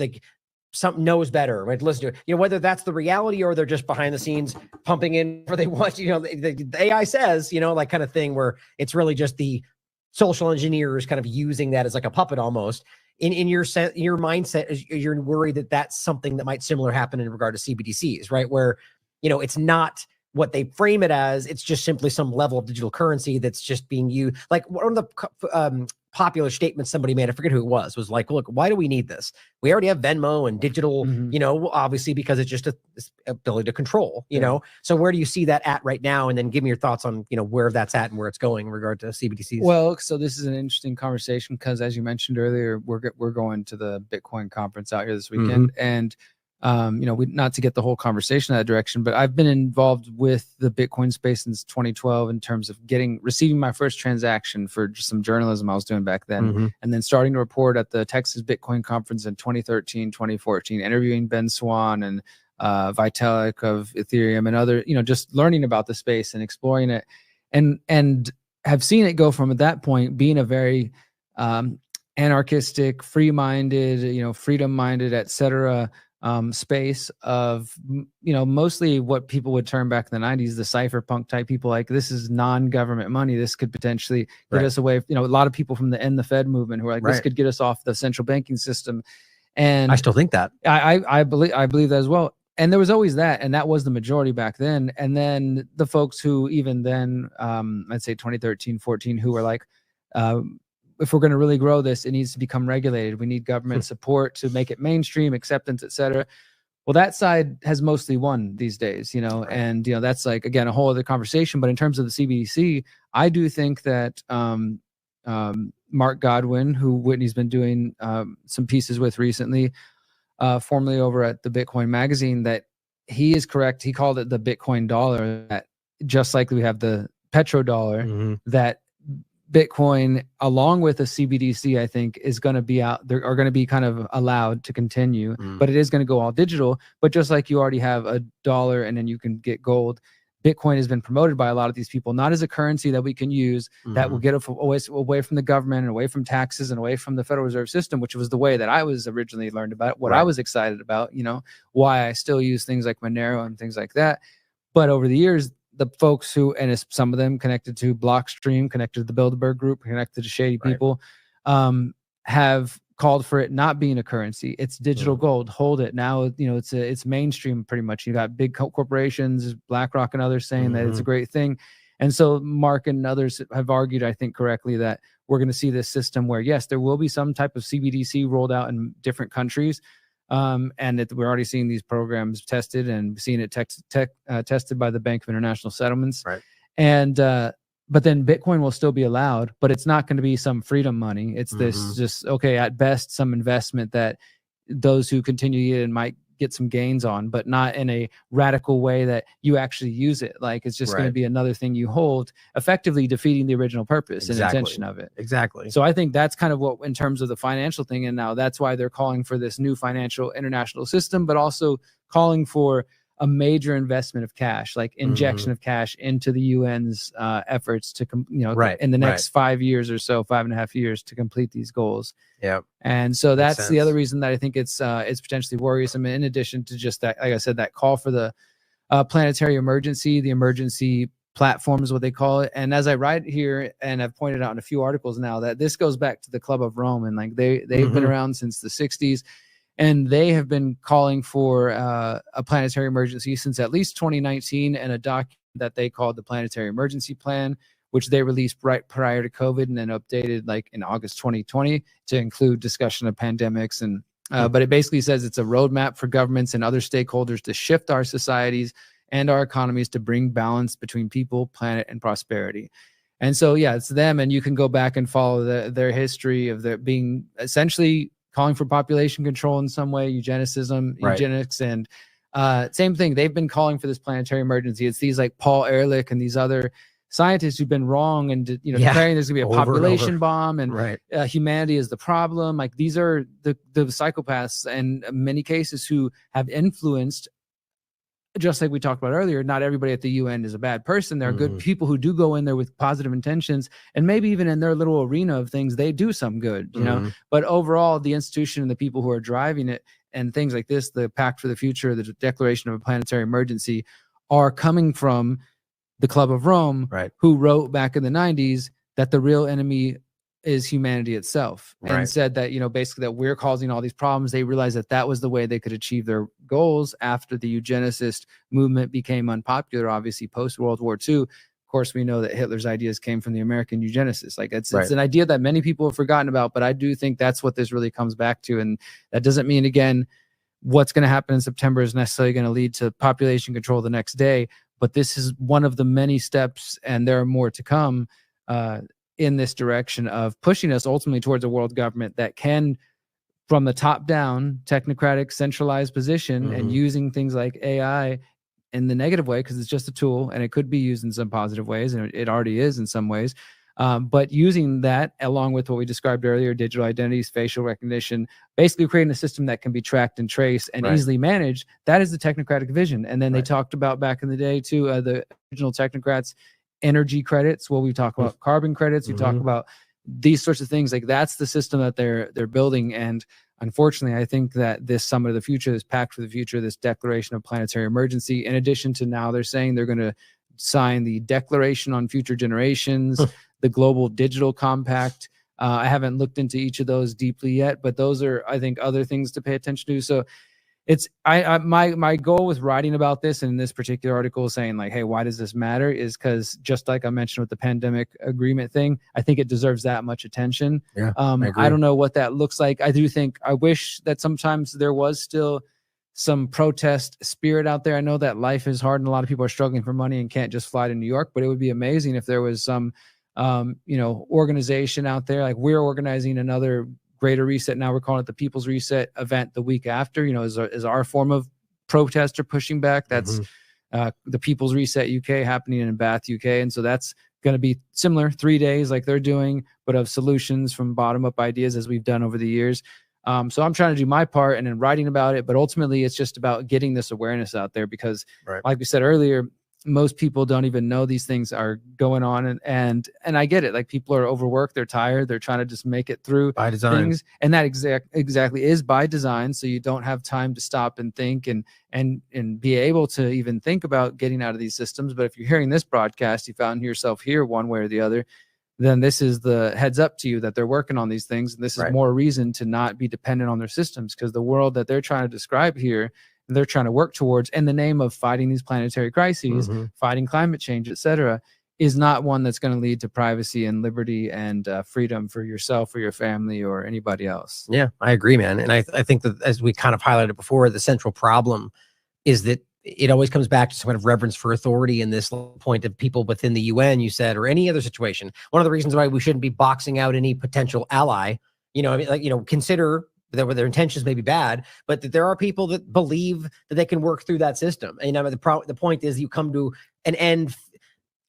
something knows better, right? Listen to it, you know, whether that's the reality or they're just behind the scenes pumping in where they want, you know, the AI says, you know, like kind of thing where it's really just the social engineers kind of using that as like a puppet almost. In your mindset, you're worried that that's something that might similar happen in regard to CBDCs, right? Where, you know, it's not what they frame it as, it's just simply some level of digital currency that's just being used. Like one of the popular statements somebody made, I forget who it was like, look, why do we need this? We already have Venmo and digital, you know, obviously because it's just a ability to control, you know? So where do you see that at right now? And then give me your thoughts on, you know, where that's at and where it's going in regard to CBDCs. Well, so this is an interesting conversation because, as you mentioned earlier, we're going to the Bitcoin conference out here this weekend. And you know, not to get the whole conversation in that direction, but I've been involved with the Bitcoin space since 2012 in terms of receiving my first transaction for just some journalism I was doing back then, and then starting to report at the Texas Bitcoin conference in 2013, 2014, interviewing Ben Swan and Vitalik of Ethereum and other, you know, just learning about the space and exploring it, and have seen it go from, at that point, being a very anarchistic, free-minded, you know, freedom-minded, etc. Space of, you know, mostly what people would term back in the 90s, the cypherpunk type people, like, this is non-government money. This could potentially get us away. You know, a lot of people from the End the Fed movement who are like, this could get us off the central banking system. And I still think that. I believe that as well. And there was always that, and that was the majority back then. And then the folks who even then, I'd say 2013, 14, who were like, if we're going to really grow this, it needs to become regulated. We need government support to make it mainstream, acceptance, etc. Well, that side has mostly won these days, you know, and, you know, that's like, again, a whole other conversation. But in terms of the CBDC, I do think that Mark Godwin, who Whitney's been doing some pieces with recently, formerly over at the Bitcoin magazine, that he is correct. He called it the Bitcoin dollar, that just like we have the petrodollar, that Bitcoin, along with a CBDC, I think is going to be out. They are going to be kind of allowed to continue, but it is going to go all digital. But just like you already have a dollar and then you can get gold, Bitcoin has been promoted by a lot of these people, not as a currency that we can use that will get away from the government and away from taxes and away from the Federal Reserve System, which was the way that I was originally learned about it, what I was excited about, you know, why I still use things like Monero and things like that. But over the years, the folks who, and it's some of them connected to Blockstream, connected to the Bilderberg Group, connected to shady people, have called for it not being a currency. It's digital gold. Hold it. Now, you know, it's mainstream pretty much. You got big corporations, BlackRock and others saying that it's a great thing. And so Mark and others have argued, I think correctly, that we're going to see this system where, yes, there will be some type of CBDC rolled out in different countries. And we're already seeing these programs tested and seeing it tested by the Bank of International Settlements. And but then Bitcoin will still be allowed, but it's not going to be some freedom money. It's this just, okay, at best, some investment that those who continue it might get some gains on, but not in a radical way that you actually use it. Like, it's just going to be another thing you hold, effectively defeating the original purpose and intention of it. So I think that's kind of what, in terms of the financial thing, and now that's why they're calling for this new financial international system, but also calling for a major investment of cash, like injection of cash into the UN's efforts to, in the next 5 years or so, 5.5 years, to complete these goals. And so that's the other reason that I think it's potentially worrisome. In addition to just that, like I said, that call for the planetary emergency, the emergency platform is what they call it. And as I write here, and I've pointed out in a few articles now, that this goes back to the Club of Rome, and like they've been around since the 60s. And they have been calling for a planetary emergency since at least 2019, and a document that they called the Planetary Emergency Plan, which they released right prior to COVID and then updated like in August 2020 to include discussion of pandemics. And but it basically says it's a roadmap for governments and other stakeholders to shift our societies and our economies to bring balance between people, planet, and prosperity. And so, yeah, it's them. And you can go back and follow their history of their being essentially calling for population control in some way, eugenics, and same thing. They've been calling for this planetary emergency. It's these like Paul Ehrlich and these other scientists who've been wrong and declaring there's gonna be a population bomb and humanity is the problem. Like these are the psychopaths and in many cases who have influenced. Just like we talked about earlier, not everybody at the UN is a bad person. There are good people who do go in there with positive intentions, and maybe even in their little arena of things, they do some good, you know. But overall, the institution and the people who are driving it and things like this, the Pact for the Future, the Declaration of a Planetary Emergency, are coming from the Club of Rome, who wrote back in the 90s that the real enemy is humanity itself, and said that, you know, basically that we're causing all these problems. They realized that that was the way they could achieve their goals after the eugenicist movement became unpopular, obviously post World War II. Of course, we know that Hitler's ideas came from the American eugenicists. Like it's an idea that many people have forgotten about, but I do think that's what this really comes back to. And that doesn't mean, again, what's going to happen in September is necessarily going to lead to population control the next day, but this is one of the many steps, and there are more to come, in this direction of pushing us ultimately towards a world government that can, from the top down, technocratic, centralized position, and using things like AI in the negative way, because it's just a tool and it could be used in some positive ways, and it already is in some ways. But using that along with what we described earlier, digital identities, facial recognition, basically creating a system that can be tracked and traced and easily managed, that is the technocratic vision. And then they talked about back in the day too, the original technocrats, energy credits. Well, we talk about carbon credits. We talk about these sorts of things. Like that's the system that they're building. And unfortunately, I think that this Summit of the Future, this Pact for the Future, this Declaration of Planetary Emergency, in addition to now they're saying they're going to sign the Declaration on Future Generations, the Global Digital Compact. I haven't looked into each of those deeply yet, but those are, I think, other things to pay attention to. So it's my goal with writing about this in this particular article, saying like, hey, why does this matter, is because just like I mentioned with the pandemic agreement thing, I think it deserves that much attention. I don't know what that looks like. I wish that sometimes there was still some protest spirit out there. I know that life is hard and a lot of people are struggling for money and can't just fly to New York, but it would be amazing if there was some organization out there. Like we're organizing another Greater Reset. Now we're calling it the People's Reset event the week after, is our form of protest or pushing back. That's the People's Reset UK happening in Bath, UK. And so that's going to be similar, 3 days like they're doing, but of solutions from bottom up ideas as we've done over the years. So I'm trying to do my part and then writing about it, but ultimately it's just about getting this awareness out there because like we said earlier, most people don't even know these things are going on. And I get it. Like people are overworked. They're tired. They're trying to just make it through by design. Things. And that exactly is by design. So you don't have time to stop and think and be able to even think about getting out of these systems. But if you're hearing this broadcast, you found yourself here one way or the other, then this is the heads up to you that they're working on these things. And this is more reason to not be dependent on their systems, because the world that they're trying to describe here, they're trying to work towards in the name of fighting these planetary crises, fighting climate change, etc., is not one that's going to lead to privacy and liberty and freedom for yourself or your family or anybody else. Yeah, I agree, man. And I think that, as we kind of highlighted before, the central problem is that it always comes back to some kind of reverence for authority. And this point of people within the UN, you said, or any other situation. One of the reasons why we shouldn't be boxing out any potential ally, consider that their intentions may be bad, but that there are people that believe that they can work through that system. And the point is, you come to an end.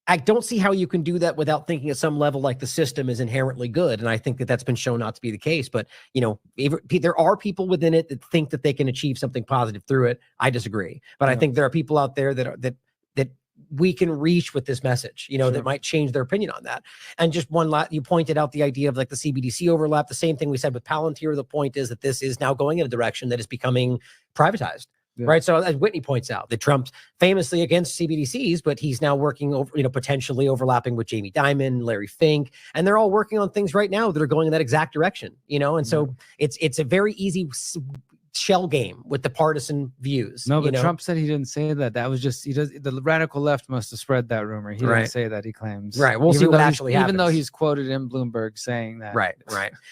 I don't see how you can do that without thinking at some level like the system is inherently good. And I think that that's been shown not to be the case. But, there are people within it that think that they can achieve something positive through it. I disagree. But I think there are people out there that we can reach with this message, that might change their opinion on that. And just you pointed out the idea of like the CBDC overlap, the same thing we said with Palantir. The point is that this is now going in a direction that is becoming privatized. Right. So as Whitney points out, that Trump's famously against CBDCs, but he's now working over, potentially overlapping with Jamie Dimon, Larry Fink, and they're all working on things right now that are going in that exact direction, and so it's a very easy shell game with the partisan views. No, but Trump said he didn't say that. That was just, the radical left must have spread that rumor. He didn't say that, he claims. Right. We'll see what actually happens. Even though he's quoted in Bloomberg saying that. Right.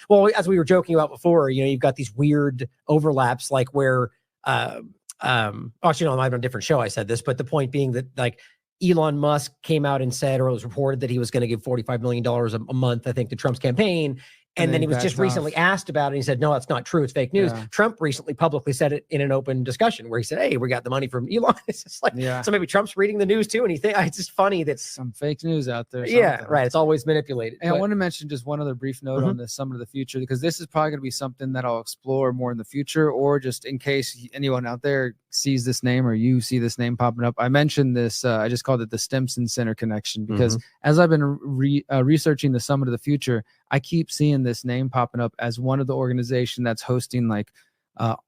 Well, as we were joking about before, you've got these weird overlaps, like where, actually, no, I might have on a different show I said this, but the point being that, like, Elon Musk came out and said, or it was reported that he was going to give $45 million a month, I think, to Trump's campaign. And then he was just recently asked about it. And he said, no, that's not true. It's fake news. Yeah. Trump recently publicly said it in an open discussion where he said, hey, we got the money from Elon. It's just like, so maybe Trump's reading the news too. And it's just funny that some fake news out there. Yeah, right. It's always manipulated. And I want to mention just one other brief note on this Summit of the Future, because this is probably going to be something that I'll explore more in the future, or just in case anyone out there sees this name or you see this name popping up. I mentioned this, I just called it the Stemon Center connection, because as I've been researching the Summit of the Future, I keep seeing this name popping up as one of the organization that's hosting like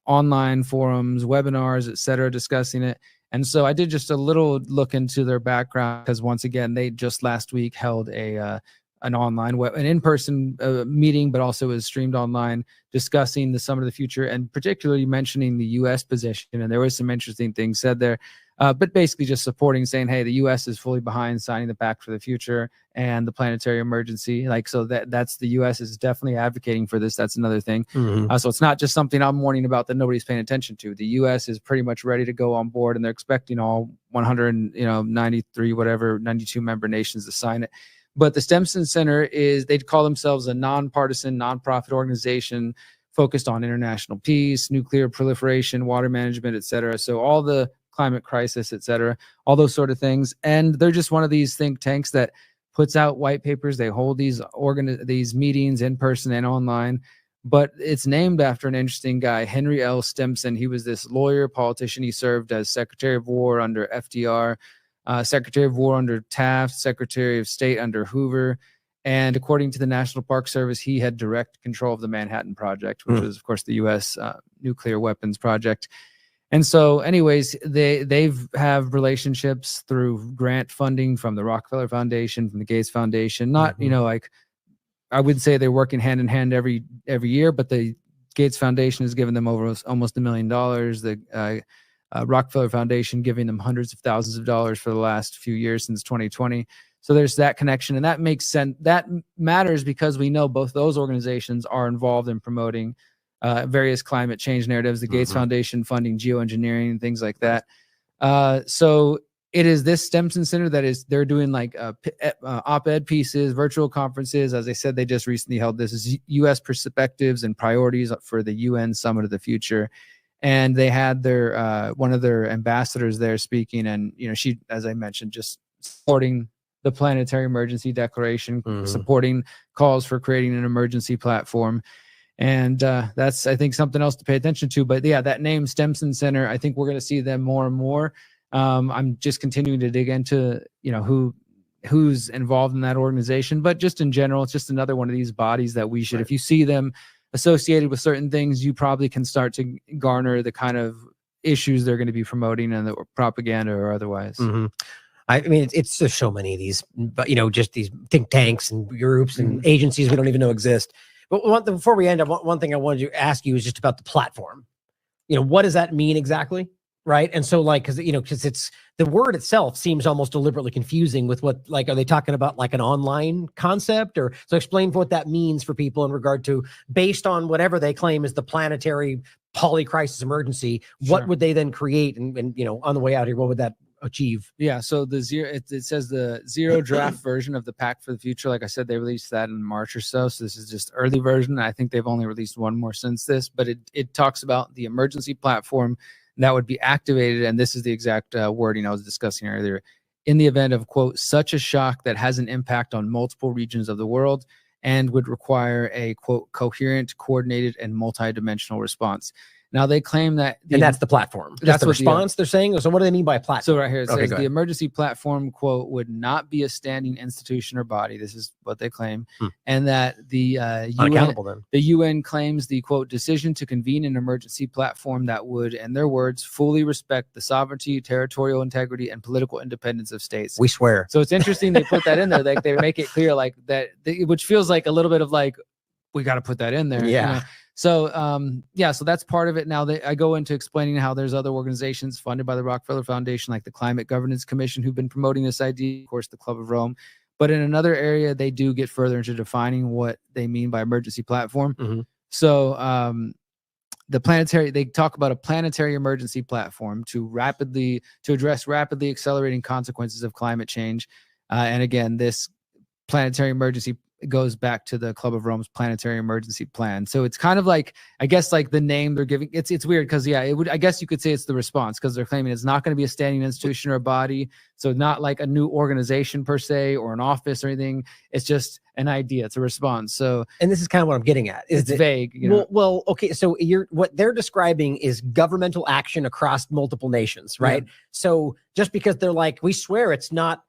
online forums, webinars, etc., discussing it. And so I did just a little look into their background, because once again, they just last week held an in-person meeting, but also was streamed online, discussing the Summit of the Future and particularly mentioning the U.S. position. And there was some interesting things said there, but basically just supporting, saying, hey, the U.S. is fully behind signing the Pact for the Future and the planetary emergency. Like, so that's the U.S. is definitely advocating for this. That's another thing. So it's not just something I'm warning about that nobody's paying attention to. The U.S. is pretty much ready to go on board, and they're expecting all 92 member nations to sign it. But the Stemon Center they'd call themselves a nonpartisan, nonprofit organization focused on international peace, nuclear proliferation, water management, et cetera. So all the climate crisis, et cetera, all those sort of things. And they're just one of these think tanks that puts out white papers. They hold these meetings in person and online. But it's named after an interesting guy, Henry L. Stemson. He was this lawyer, politician. He served as Secretary of War under FDR. Secretary of War under Taft, Secretary of State under Hoover. And according to the National Park Service, he had direct control of the Manhattan Project, which was, of course, the U.S. Nuclear weapons project. And so anyways, they have relationships through grant funding from the Rockefeller Foundation, from the Gates Foundation. Not, like, I would say they're working hand in hand every year, but the Gates Foundation has given them almost $1 million. The Rockefeller Foundation giving them hundreds of thousands of dollars for the last few years since 2020. So there's that connection, and that makes sense. That matters because we know both those organizations are involved in promoting various climate change narratives. The Gates Foundation funding geoengineering and things like that. So it is this Stemon Center they're doing like op-ed pieces, virtual conferences. As I said, they just recently held this U.S. perspectives and priorities for the UN Summit of the Future. And they had their one of their ambassadors there speaking, and she, as I mentioned, just supporting the planetary emergency declaration, supporting calls for creating an emergency platform, and that's, I think, something else to pay attention to. But yeah, that name Stemon Center, I think we're going to see them more and more. I'm just continuing to dig into who's involved in that organization, but just in general, it's just another one of these bodies that we should, if you see them associated with certain things, you probably can start to garner the kind of issues they're going to be promoting, and the propaganda or otherwise. I mean, it's just so many of these, but just these think tanks and groups and agencies we don't even know exist. But before we end up, one thing I wanted to ask you is just about the platform. What does that mean exactly? Right. And so, like, because it's the word itself seems almost deliberately confusing with what, like, are they talking about like an online concept? Or so explain what that means for people in regard to, based on whatever they claim is the planetary polycrisis emergency, what would they then create? And on the way out here, what would that achieve? Yeah. So the it says the zero draft version of the Pact for the Future. Like I said, they released that in March or so. So this is just early version. I think they've only released one more since this, but it talks about the emergency platform that would be activated, and this is the exact wording I was discussing earlier, in the event of, quote, such a shock that has an impact on multiple regions of the world and would require a, quote, coherent, coordinated, and multidimensional response. Now, they claim that... And that's the platform. That's the response they're saying? So what do they mean by platform? So right here, it says the emergency platform, quote, would not be a standing institution or body. This is what they claim. And that the UN claims the, quote, decision to convene an emergency platform that would, in their words, fully respect the sovereignty, territorial integrity, and political independence of states. We swear. So it's interesting they put that in there. Like, they make it clear like that, which feels like a little bit of like, we got to put that in there. Yeah. So yeah, so that's part of it. Now I go into explaining how there's other organizations funded by the Rockefeller Foundation, like the Climate Governance Commission, who've been promoting this idea, of course, the Club of Rome. But in another area, they do get further into defining what they mean by emergency platform. Mm-hmm. So they talk about a planetary emergency platform to address rapidly accelerating consequences of climate change. And again, this planetary emergency goes back to the Club of Rome's planetary emergency plan. So it's kind of like, I guess, like the name they're giving. It's weird because I guess you could say it's the response, because they're claiming it's not going to be a standing institution or a body. So not like a new organization per se or an office or anything. It's just an idea. It's a response. So, and this is kind of what I'm getting at. It's vague. You know? Well, okay. So what they're describing is governmental action across multiple nations, right? Yeah. So just because they're like, we swear it's not,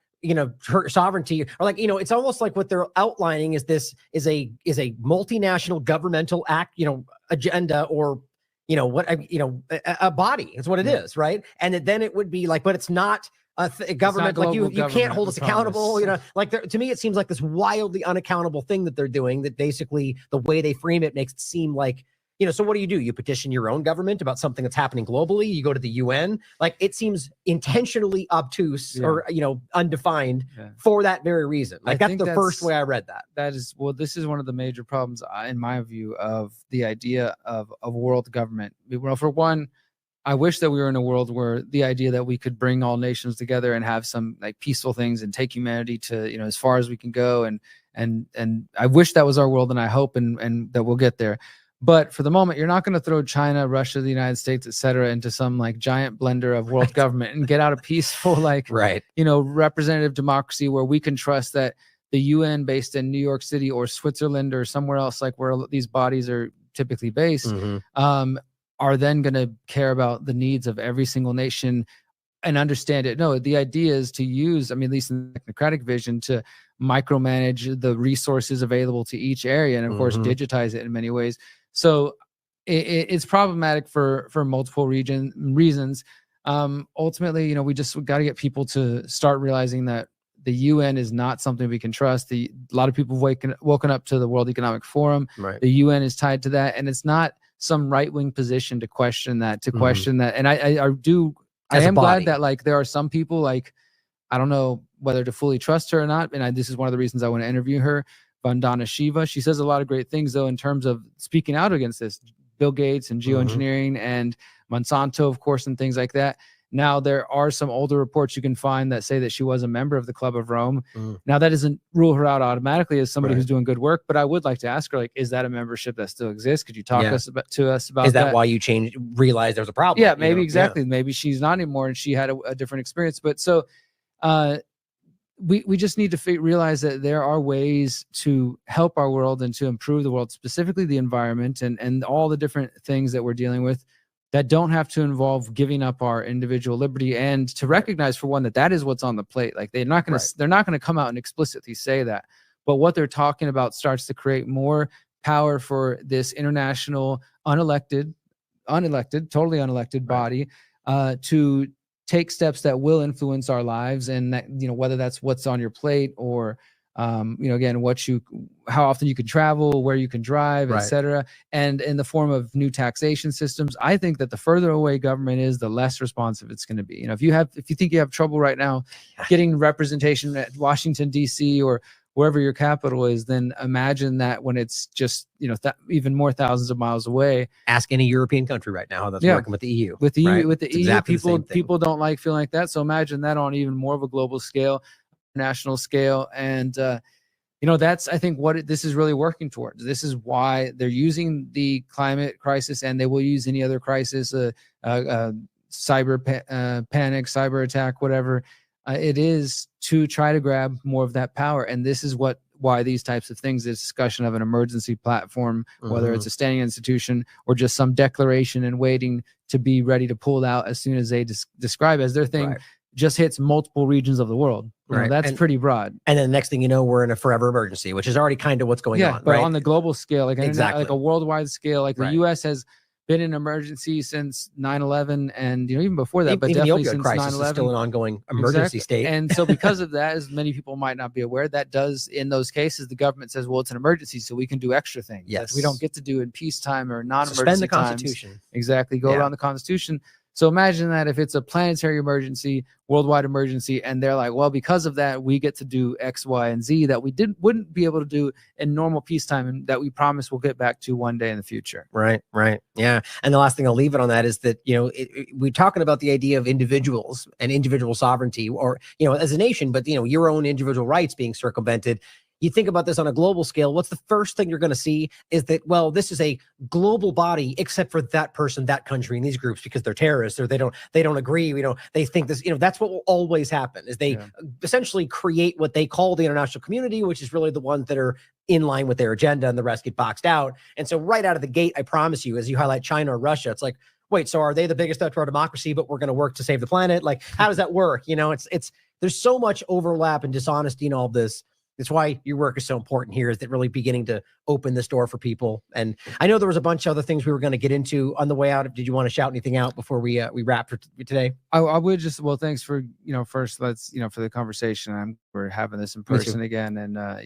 sovereignty, or like, it's almost like what they're outlining is a multinational governmental act, agenda, or, a body is what it is. Right. And then it would be like, but it's not a government. Like you can't hold us accountable, like to me, it seems like this wildly unaccountable thing that they're doing, that basically the way they frame it makes it seem like, so what do? You petition your own government about something that's happening globally. You go to the UN. Like, it seems intentionally obtuse or, undefined for that very reason. Like, that's the first way I read that. This is one of the major problems, in my view, of the idea of world government. Well, for one, I wish that we were in a world where the idea that we could bring all nations together and have some like peaceful things and take humanity to, as far as we can go. And I wish that was our world, and I hope and that we'll get there. But for the moment, you're not going to throw China, Russia, the United States, et cetera, into some like giant blender of world government and get out a peaceful, representative democracy where we can trust that the UN based in New York City or Switzerland or somewhere else, like where these bodies are typically based, are then going to care about the needs of every single nation and understand it. No, the idea is to use, at least in the technocratic vision, to micromanage the resources available to each area and, of course, digitize it in many ways. So it's problematic for multiple reasons. Ultimately, we just got to get people to start realizing that the UN is not something we can trust. A lot of people have woken up to the World Economic Forum. Right. The UN is tied to that, and it's not some right-wing position to question that. And I am glad that there are some people, I don't know whether to fully trust her or not. And this is one of the reasons I want to interview her. Vandana Shiva. She says a lot of great things, though, in terms of speaking out against this. Bill Gates and geoengineering and Monsanto, of course, and things like that. Now, there are some older reports you can find that say that she was a member of the Club of Rome. Now, that doesn't rule her out automatically as somebody who's doing good work, but I would like to ask her, is that a membership that still exists? Could you talk to us about is that why you realized there's a problem? Yeah, maybe exactly. Yeah. Maybe she's not anymore and she had a different experience. But so we just need to realize that there are ways to help our world and to improve the world, specifically the environment and all the different things that we're dealing with, that don't have to involve giving up our individual liberty, and to recognize, for one, that is what's on the plate. Like, they're not going to come out and explicitly say that, but what they're talking about starts to create more power for this international totally unelected body to take steps that will influence our lives, and that, whether that's what's on your plate or again, how often you can travel, where you can drive, etc. And in the form of new taxation systems. I think that the further away government is, the less responsive it's going to be. If you think you have trouble right now getting representation at Washington, D.C. or wherever your capital is, then imagine that when it's just, even more thousands of miles away. Ask any European country right now how that's working with the EU. With the EU, people don't like feeling like that. So imagine that on even more of a global scale, national scale. And, that's, I think, what this is really working towards. This is why they're using the climate crisis, and they will use any other crisis, cyber panic, cyber attack, whatever it is, to try to grab more of that power. And this is why these types of things, this discussion of an emergency platform, whether it's a standing institution or just some declaration and waiting to be ready to pull out as soon as they describe as their thing, just hits multiple regions of the world. That's pretty broad. And then the next thing you know, we're in a forever emergency, which is already kind of what's going on. But on the global scale, like a worldwide scale, like the U.S. has been an emergency since 9/11, and even before that, but Even the definitely opioid since crisis is still 9/11. an ongoing emergency Exactly. state. And so because of that, as many people might not be aware, that does, in those cases, the government says, well, it's an emergency, so we can do extra things that we don't get to do in peacetime or Suspend the non-emergency times. Constitution. Exactly. Go around the Constitution. So imagine that if it's a planetary emergency, worldwide emergency, and they're like, well, because of that, we get to do X, Y, and Z that we wouldn't be able to do in normal peacetime, and that we promise we'll get back to one day in the future. Right. Yeah. And the last thing I'll leave it on that is that, we're talking about the idea of individuals and individual sovereignty, or, as a nation, but, your own individual rights being circumvented. You think about this on a global scale, what's the first thing you're going to see is that, well, this is a global body, except for that person, that country, and these groups, because they're terrorists, or they don't agree. They think this, that's what will always happen, is they essentially create what they call the international community, which is really the ones that are in line with their agenda, and the rest get boxed out. And so right out of the gate, I promise you, as you highlight China or Russia, it's like, wait, so are they the biggest threat to our democracy, but we're going to work to save the planet? Like, how does that work? It's there's so much overlap and dishonesty in all this. That's why your work is so important here, is that really beginning to open this door for people. And I know there was a bunch of other things we were going to get into on the way out. Did you want to shout anything out before we wrap for today? I would just, well, thanks for, first let's, for the conversation. We're having this in person again. And I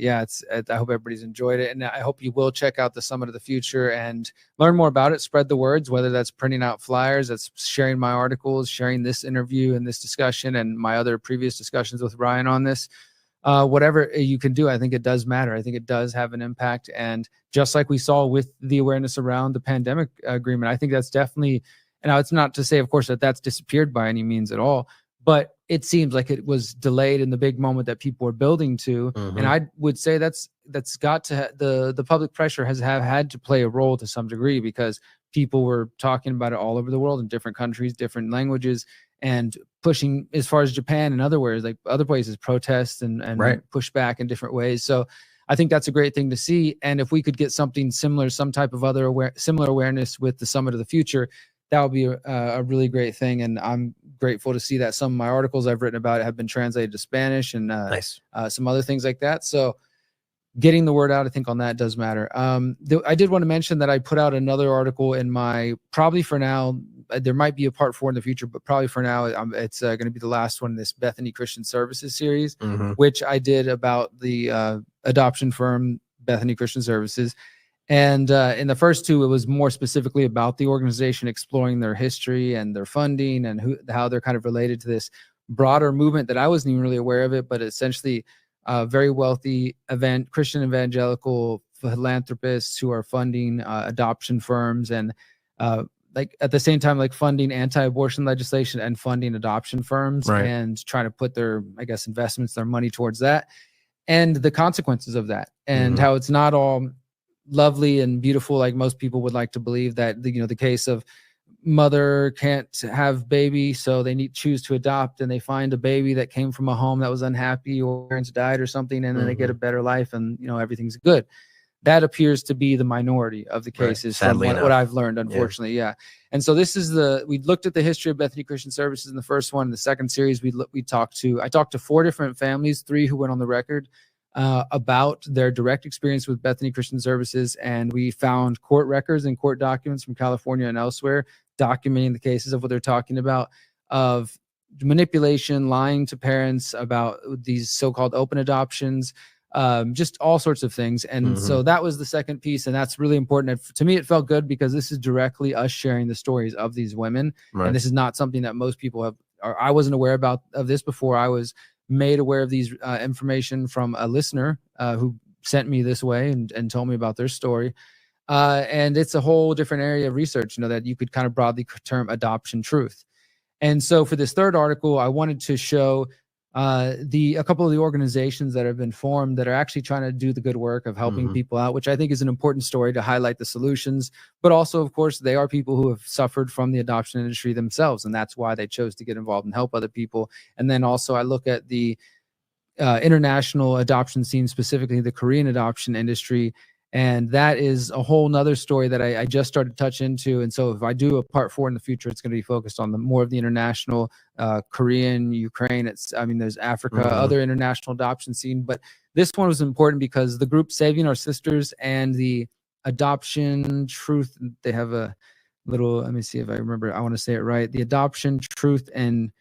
hope everybody's enjoyed it. And I hope you will check out the Summit of the Future and learn more about it, spread the words, whether that's printing out flyers, that's sharing my articles, sharing this interview and this discussion and my other previous discussions with Ryan on this. Whatever you can do, I think it does matter. I think it does have an impact. And just like we saw with the awareness around the pandemic agreement, I think that's definitely, and it's not to say, of course, that that's disappeared by any means at all, but it seems like it was delayed in the big moment that people were building to. And I would say that's got to, the public pressure has had to play a role to some degree, because people were talking about it all over the world in different countries, different languages, and pushing as far as Japan and other places, protests and push back in different ways. So I think that's a great thing to see. And if we could get something similar, some type of other similar awareness with the Summit of the Future, that would be a really great thing. And I'm grateful to see that some of my articles I've written about it have been translated to Spanish and some other things like that. So getting the word out, I think, on that does matter. I did want to mention that I put out another article in my, probably for now, there might be a part 4 in the future, but probably for now, it's going to be the last one in this Bethany Christian Services series, which I did about the adoption firm, Bethany Christian Services. And in the first 2, it was more specifically about the organization, exploring their history and their funding and how they're kind of related to this broader movement that I wasn't even really aware of it, but essentially very wealthy Christian evangelical philanthropists who are funding adoption firms and at the same time, funding anti-abortion legislation and funding adoption firms and trying to put their, investments, their money towards that, and the consequences of that, and how it's not all lovely and beautiful like most people would like to believe, that the case of mother can't have baby, so they choose to adopt, and they find a baby that came from a home that was unhappy, or parents died or something, and then they get a better life, and everything's good. That appears to be the minority of the cases, from what I've learned, unfortunately. Yeah. And so this is we looked at the history of Bethany Christian Services in the first one. In the second series, I talked to 4 different families, 3 who went on the record about their direct experience with Bethany Christian Services. And we found court records and court documents from California and elsewhere documenting the cases of what they're talking about, of manipulation, lying to parents about these so-called open adoptions, just all sorts of things. And so that was the second piece, and that's really important. To me, it felt good because this is directly us sharing the stories of these women, and this is not something that most people have, or I wasn't aware of this before. I was made aware of these information from a listener who sent me this way and told me about their story, and it's a whole different area of research, that you could kind of broadly term adoption truth. And so for this third article, I wanted to show a couple of the organizations that have been formed that are actually trying to do the good work of helping people out, which I think is an important story to highlight the solutions. But also, of course, they are people who have suffered from the adoption industry themselves, and that's why they chose to get involved and help other people. And then also I look at the international adoption scene, specifically the Korean adoption industry. And that is a whole nother story that I just started to touch into. And so if I do a part 4 in the future, it's going to be focused on more of the international, Korean, Ukraine. There's Africa, other international adoption scene. But this one was important because the group Saving Our Sisters and the Adoption Truth, they have little, let me see if I remember, I want to say it right. The Adoption, Truth, and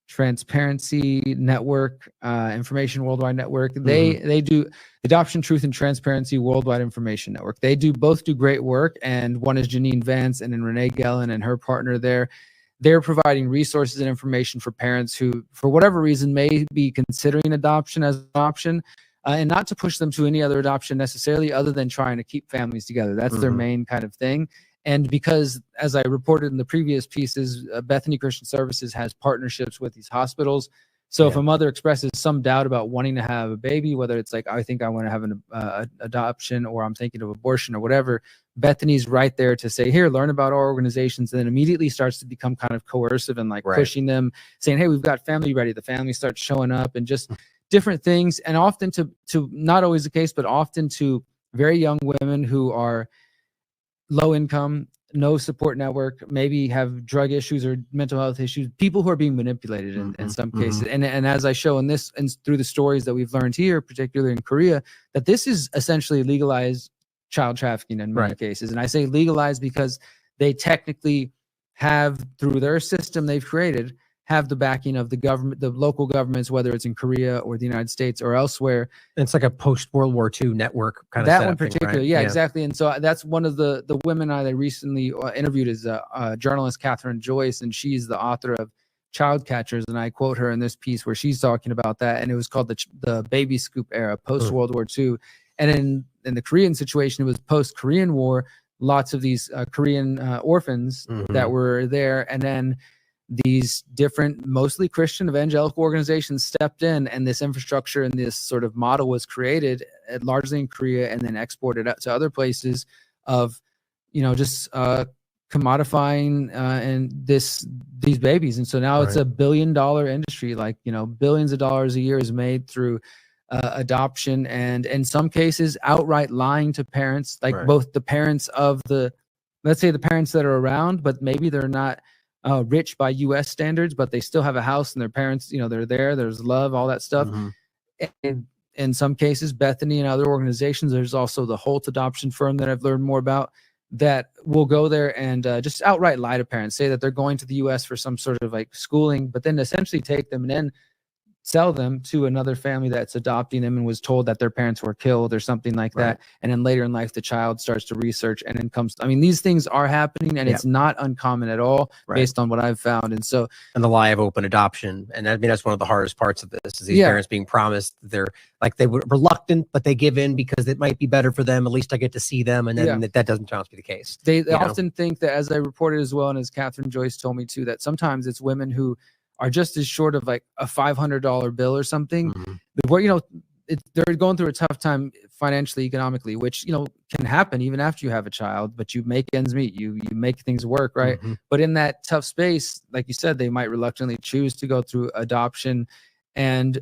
Transparency Network, Information Worldwide Network. They do Adoption, Truth, and Transparency Worldwide Information Network. They both do great work, and one is Janine Vance and then Renee Gellin and her partner there. They're providing resources and information for parents who, for whatever reason, may be considering adoption as an option, and not to push them to any other adoption necessarily, other than trying to keep families together. That's their main kind of thing. And because, as I reported in the previous pieces, Bethany Christian Services has partnerships with these hospitals. So if a mother expresses some doubt about wanting to have a baby, whether it's like, I think I want to have an adoption, or I'm thinking of abortion or whatever, Bethany's right there to say, here, learn about our organizations, and then immediately starts to become kind of coercive and like pushing them, saying, hey, we've got family ready. The family starts showing up and just different things. And often to not always the case, but often to very young women who are low income, no support network, maybe have drug issues or mental health issues, people who are being manipulated in some cases. And as I show in this, and through the stories that we've learned here, particularly in Korea, that this is essentially legalized child trafficking in many cases. And I say legalized because they technically have, through their system they've created, have the backing of the government, the local governments, whether it's in Korea or the United States or elsewhere. And it's like a post-World War II network kind of that setup one particularly, thing, right? Exactly. And so that's one of the women I recently interviewed is journalist Catherine Joyce, and she's the author of Child Catchers, and I quote her in this piece where she's talking about that, and it was called the baby scoop era, post World War II. And in the Korean situation, it was post Korean War. Lots of these Korean orphans that were there, and then these different, mostly Christian evangelical organizations stepped in, and this infrastructure and this sort of model was created largely in Korea and then exported out to other places of, just commodifying and these babies. And so now it's $1 billion industry, like, billions of dollars a year is made through adoption, and in some cases outright lying to parents, like both the parents of let's say the parents that are around, but maybe they're not rich by U.S. standards, but they still have a house and their parents, they're there's love, all that stuff. And in some cases, Bethany and other organizations, there's also the Holt adoption firm that I've learned more about, that will go there and just outright lie to parents, say that they're going to the U.S. for some sort of like schooling, but then essentially take them and then sell them to another family that's adopting them and was told that their parents were killed or something like that. And then later in life, the child starts to research and then these things are happening, and it's not uncommon at all based on what I've found. And so, and the lie of open adoption. And I mean, that's one of the hardest parts of this is these parents being promised they were reluctant, but they give in because it might be better for them. At least I get to see them. And then that doesn't turn out to be the case. They often think that, as I reported as well, and as Catherine Joyce told me too, that sometimes it's women who are just as short of like a $500 bill or something, where, they're going through a tough time financially, economically, which, can happen even after you have a child, but you make ends meet, you make things work, right? But in that tough space, like you said, they might reluctantly choose to go through adoption, and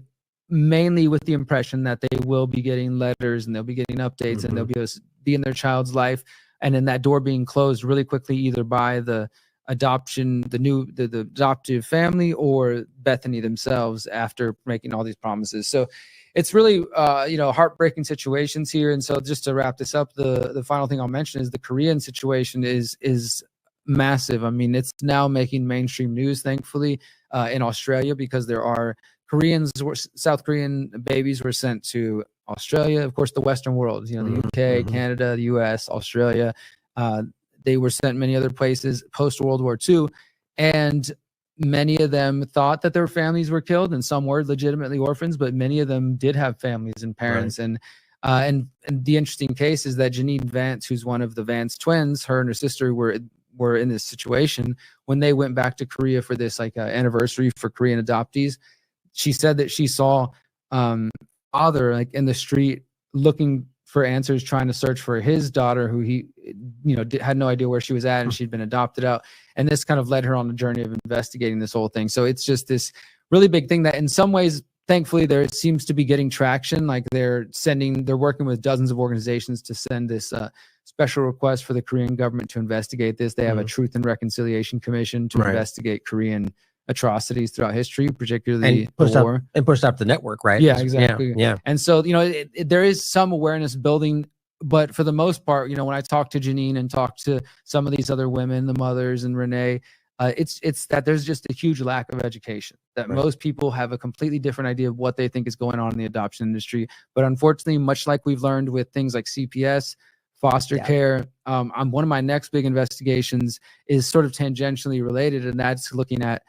mainly with the impression that they will be getting letters and they'll be getting updates and they'll be able to be in their child's life. And then that door being closed really quickly, either by the adoption, the adoptive family, or Bethany themselves, after making all these promises. So it's really heartbreaking situations here. And so just to wrap this up, the final thing I'll mention is the Korean situation is massive. I mean, it's now making mainstream news, thankfully, in Australia, because there are South Korean babies were sent to Australia, of course, the Western world, the UK, Canada, the US, Australia. They were sent many other places post World War II, and many of them thought that their families were killed, and some were legitimately orphans, but many of them did have families and parents. And the interesting case is that Janine Vance, who's one of the Vance twins, her and her sister were in this situation when they went back to Korea for this anniversary for Korean adoptees. She said that she saw father in the street looking for answers, trying to search for his daughter, who he, had no idea where she was at, and she'd been adopted out. And this kind of led her on a journey of investigating this whole thing. So it's just this really big thing that in some ways, thankfully, there seems to be getting traction. Like they're working with dozens of organizations to send this special request for the Korean government to investigate this. They have a Truth and Reconciliation Commission to investigate Korean atrocities throughout history, particularly the war. And pushed up the network, right? Yeah, exactly. Yeah. And so, there is some awareness building, But for the most part, you know, when I talk to Janine and talk to some of these other women, the mothers and Renee, it's that there's just a huge lack of education, that most people have a completely different idea of what they think is going on in the adoption industry. But unfortunately, much like we've learned with things like CPS, foster care, one of my next big investigations is sort of tangentially related, and that's looking at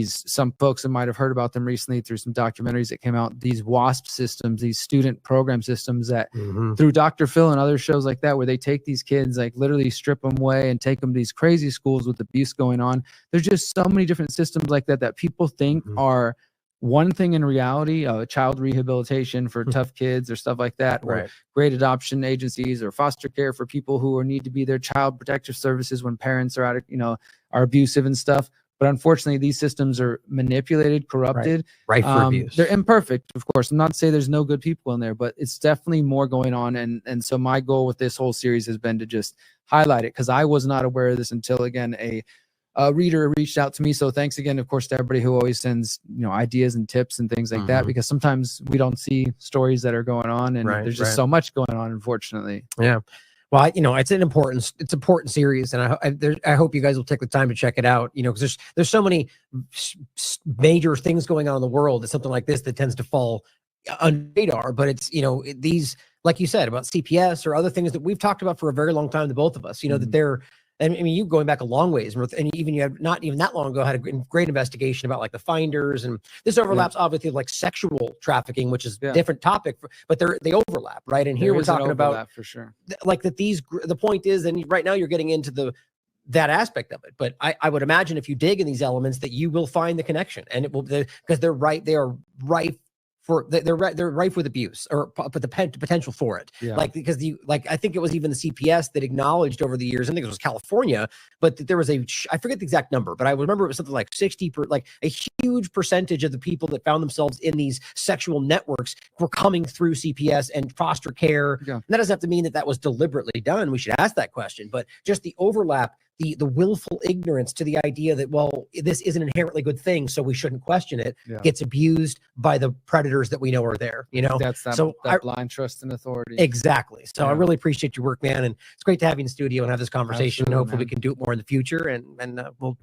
some folks that might have heard about them recently through some documentaries that came out, these WASP systems, these student program systems that through Dr. Phil and other shows like that, where they take these kids, like literally strip them away and take them to these crazy schools with abuse going on. There's just so many different systems like that that people think are one thing in reality, child rehabilitation for tough kids or stuff like that, or great adoption agencies or foster care for people who need to be their child protective services when parents are out of, you know, are abusive and stuff. But unfortunately, these systems are manipulated, corrupted. Right for abuse. They're imperfect, of course. I'm not saying there's no good people in there, but it's definitely more going on. And so my goal with this whole series has been to just highlight it, because I was not aware of this until, again, a reader reached out to me. So thanks again, of course, to everybody who always sends, you know, ideas and tips and things like that, because sometimes we don't see stories that are going on, and there's just so much going on, unfortunately. Yeah. Well, you know, it's an important series, and I hope you guys will take the time to check it out. You know, because there's so many major things going on in the world. It's something like this that tends to fall on radar, but it's, you know, these, like you said, about CPS or other things that we've talked about for a very long time, the both of us. You know, that they're. And I mean, you going back a long ways, and even you have not even that long ago had a great investigation about like the finders, and this overlaps obviously like sexual trafficking, which is a different topic, but they overlap, right? And here we're talking about for sure, like that. The point is, and right now you're getting into that aspect of it, but I would imagine if you dig in these elements that you will find the connection, and it will, because they are rife. They're rife with abuse, or but the potential for it, like, because I think it was even the CPS that acknowledged over the years. I think it was California, but there was I forget the exact number, but I remember it was something like 60 like a huge percentage of the people that found themselves in these sexual networks were coming through CPS and foster care. And that doesn't have to mean that was deliberately done. We should ask that question, but just the overlap. The willful ignorance to the idea that, well, this is an inherently good thing, so we shouldn't question it, gets abused by the predators that we know are there, you know? That's that blind trust in authority. Exactly. So I really appreciate your work, man. And it's great to have you in the studio and have this conversation. Absolutely, hopefully we can do it more in the future, and we'll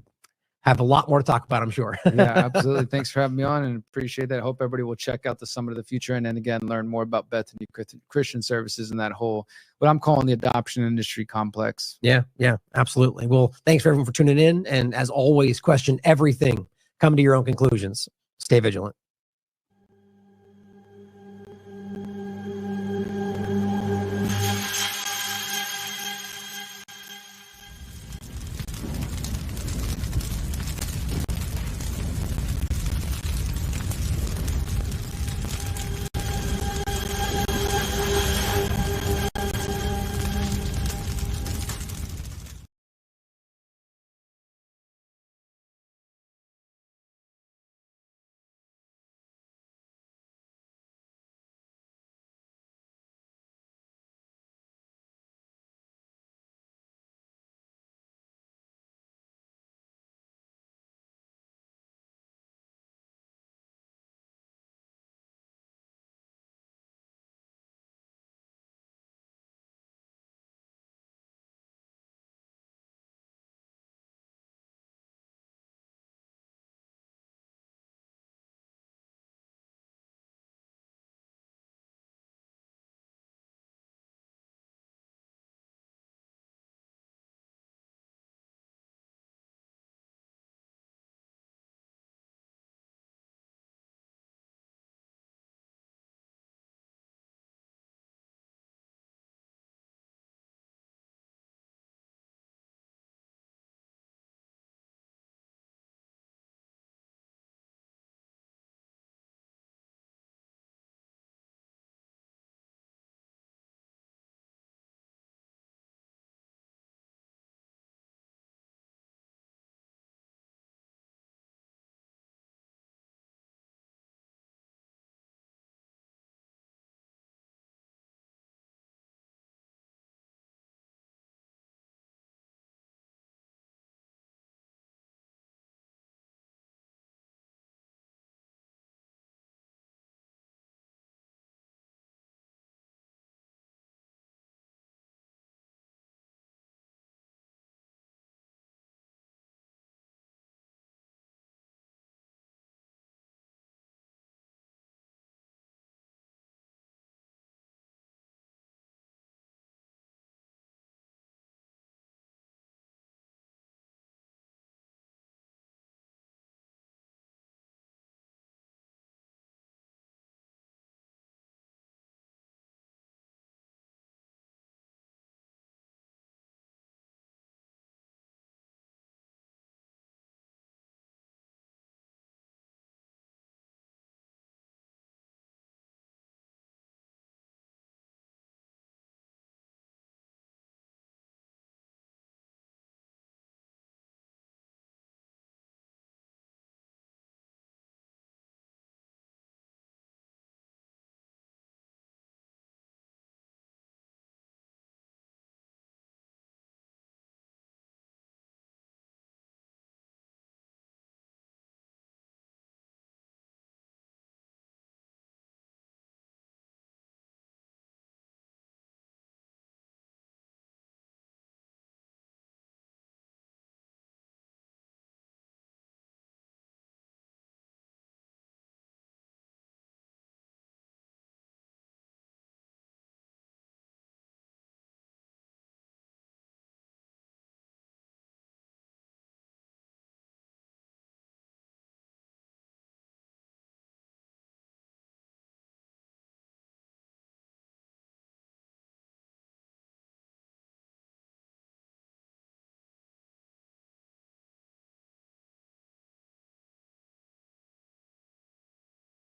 have a lot more to talk about, I'm sure. Yeah, absolutely. Thanks for having me on, and appreciate that. I hope everybody will check out the Summit of the Future, and then again, learn more about Bethany Christian Services and that whole, what I'm calling the adoption industry complex. Yeah, absolutely. Well, thanks for everyone for tuning in. And as always, question everything. Come to your own conclusions. Stay vigilant.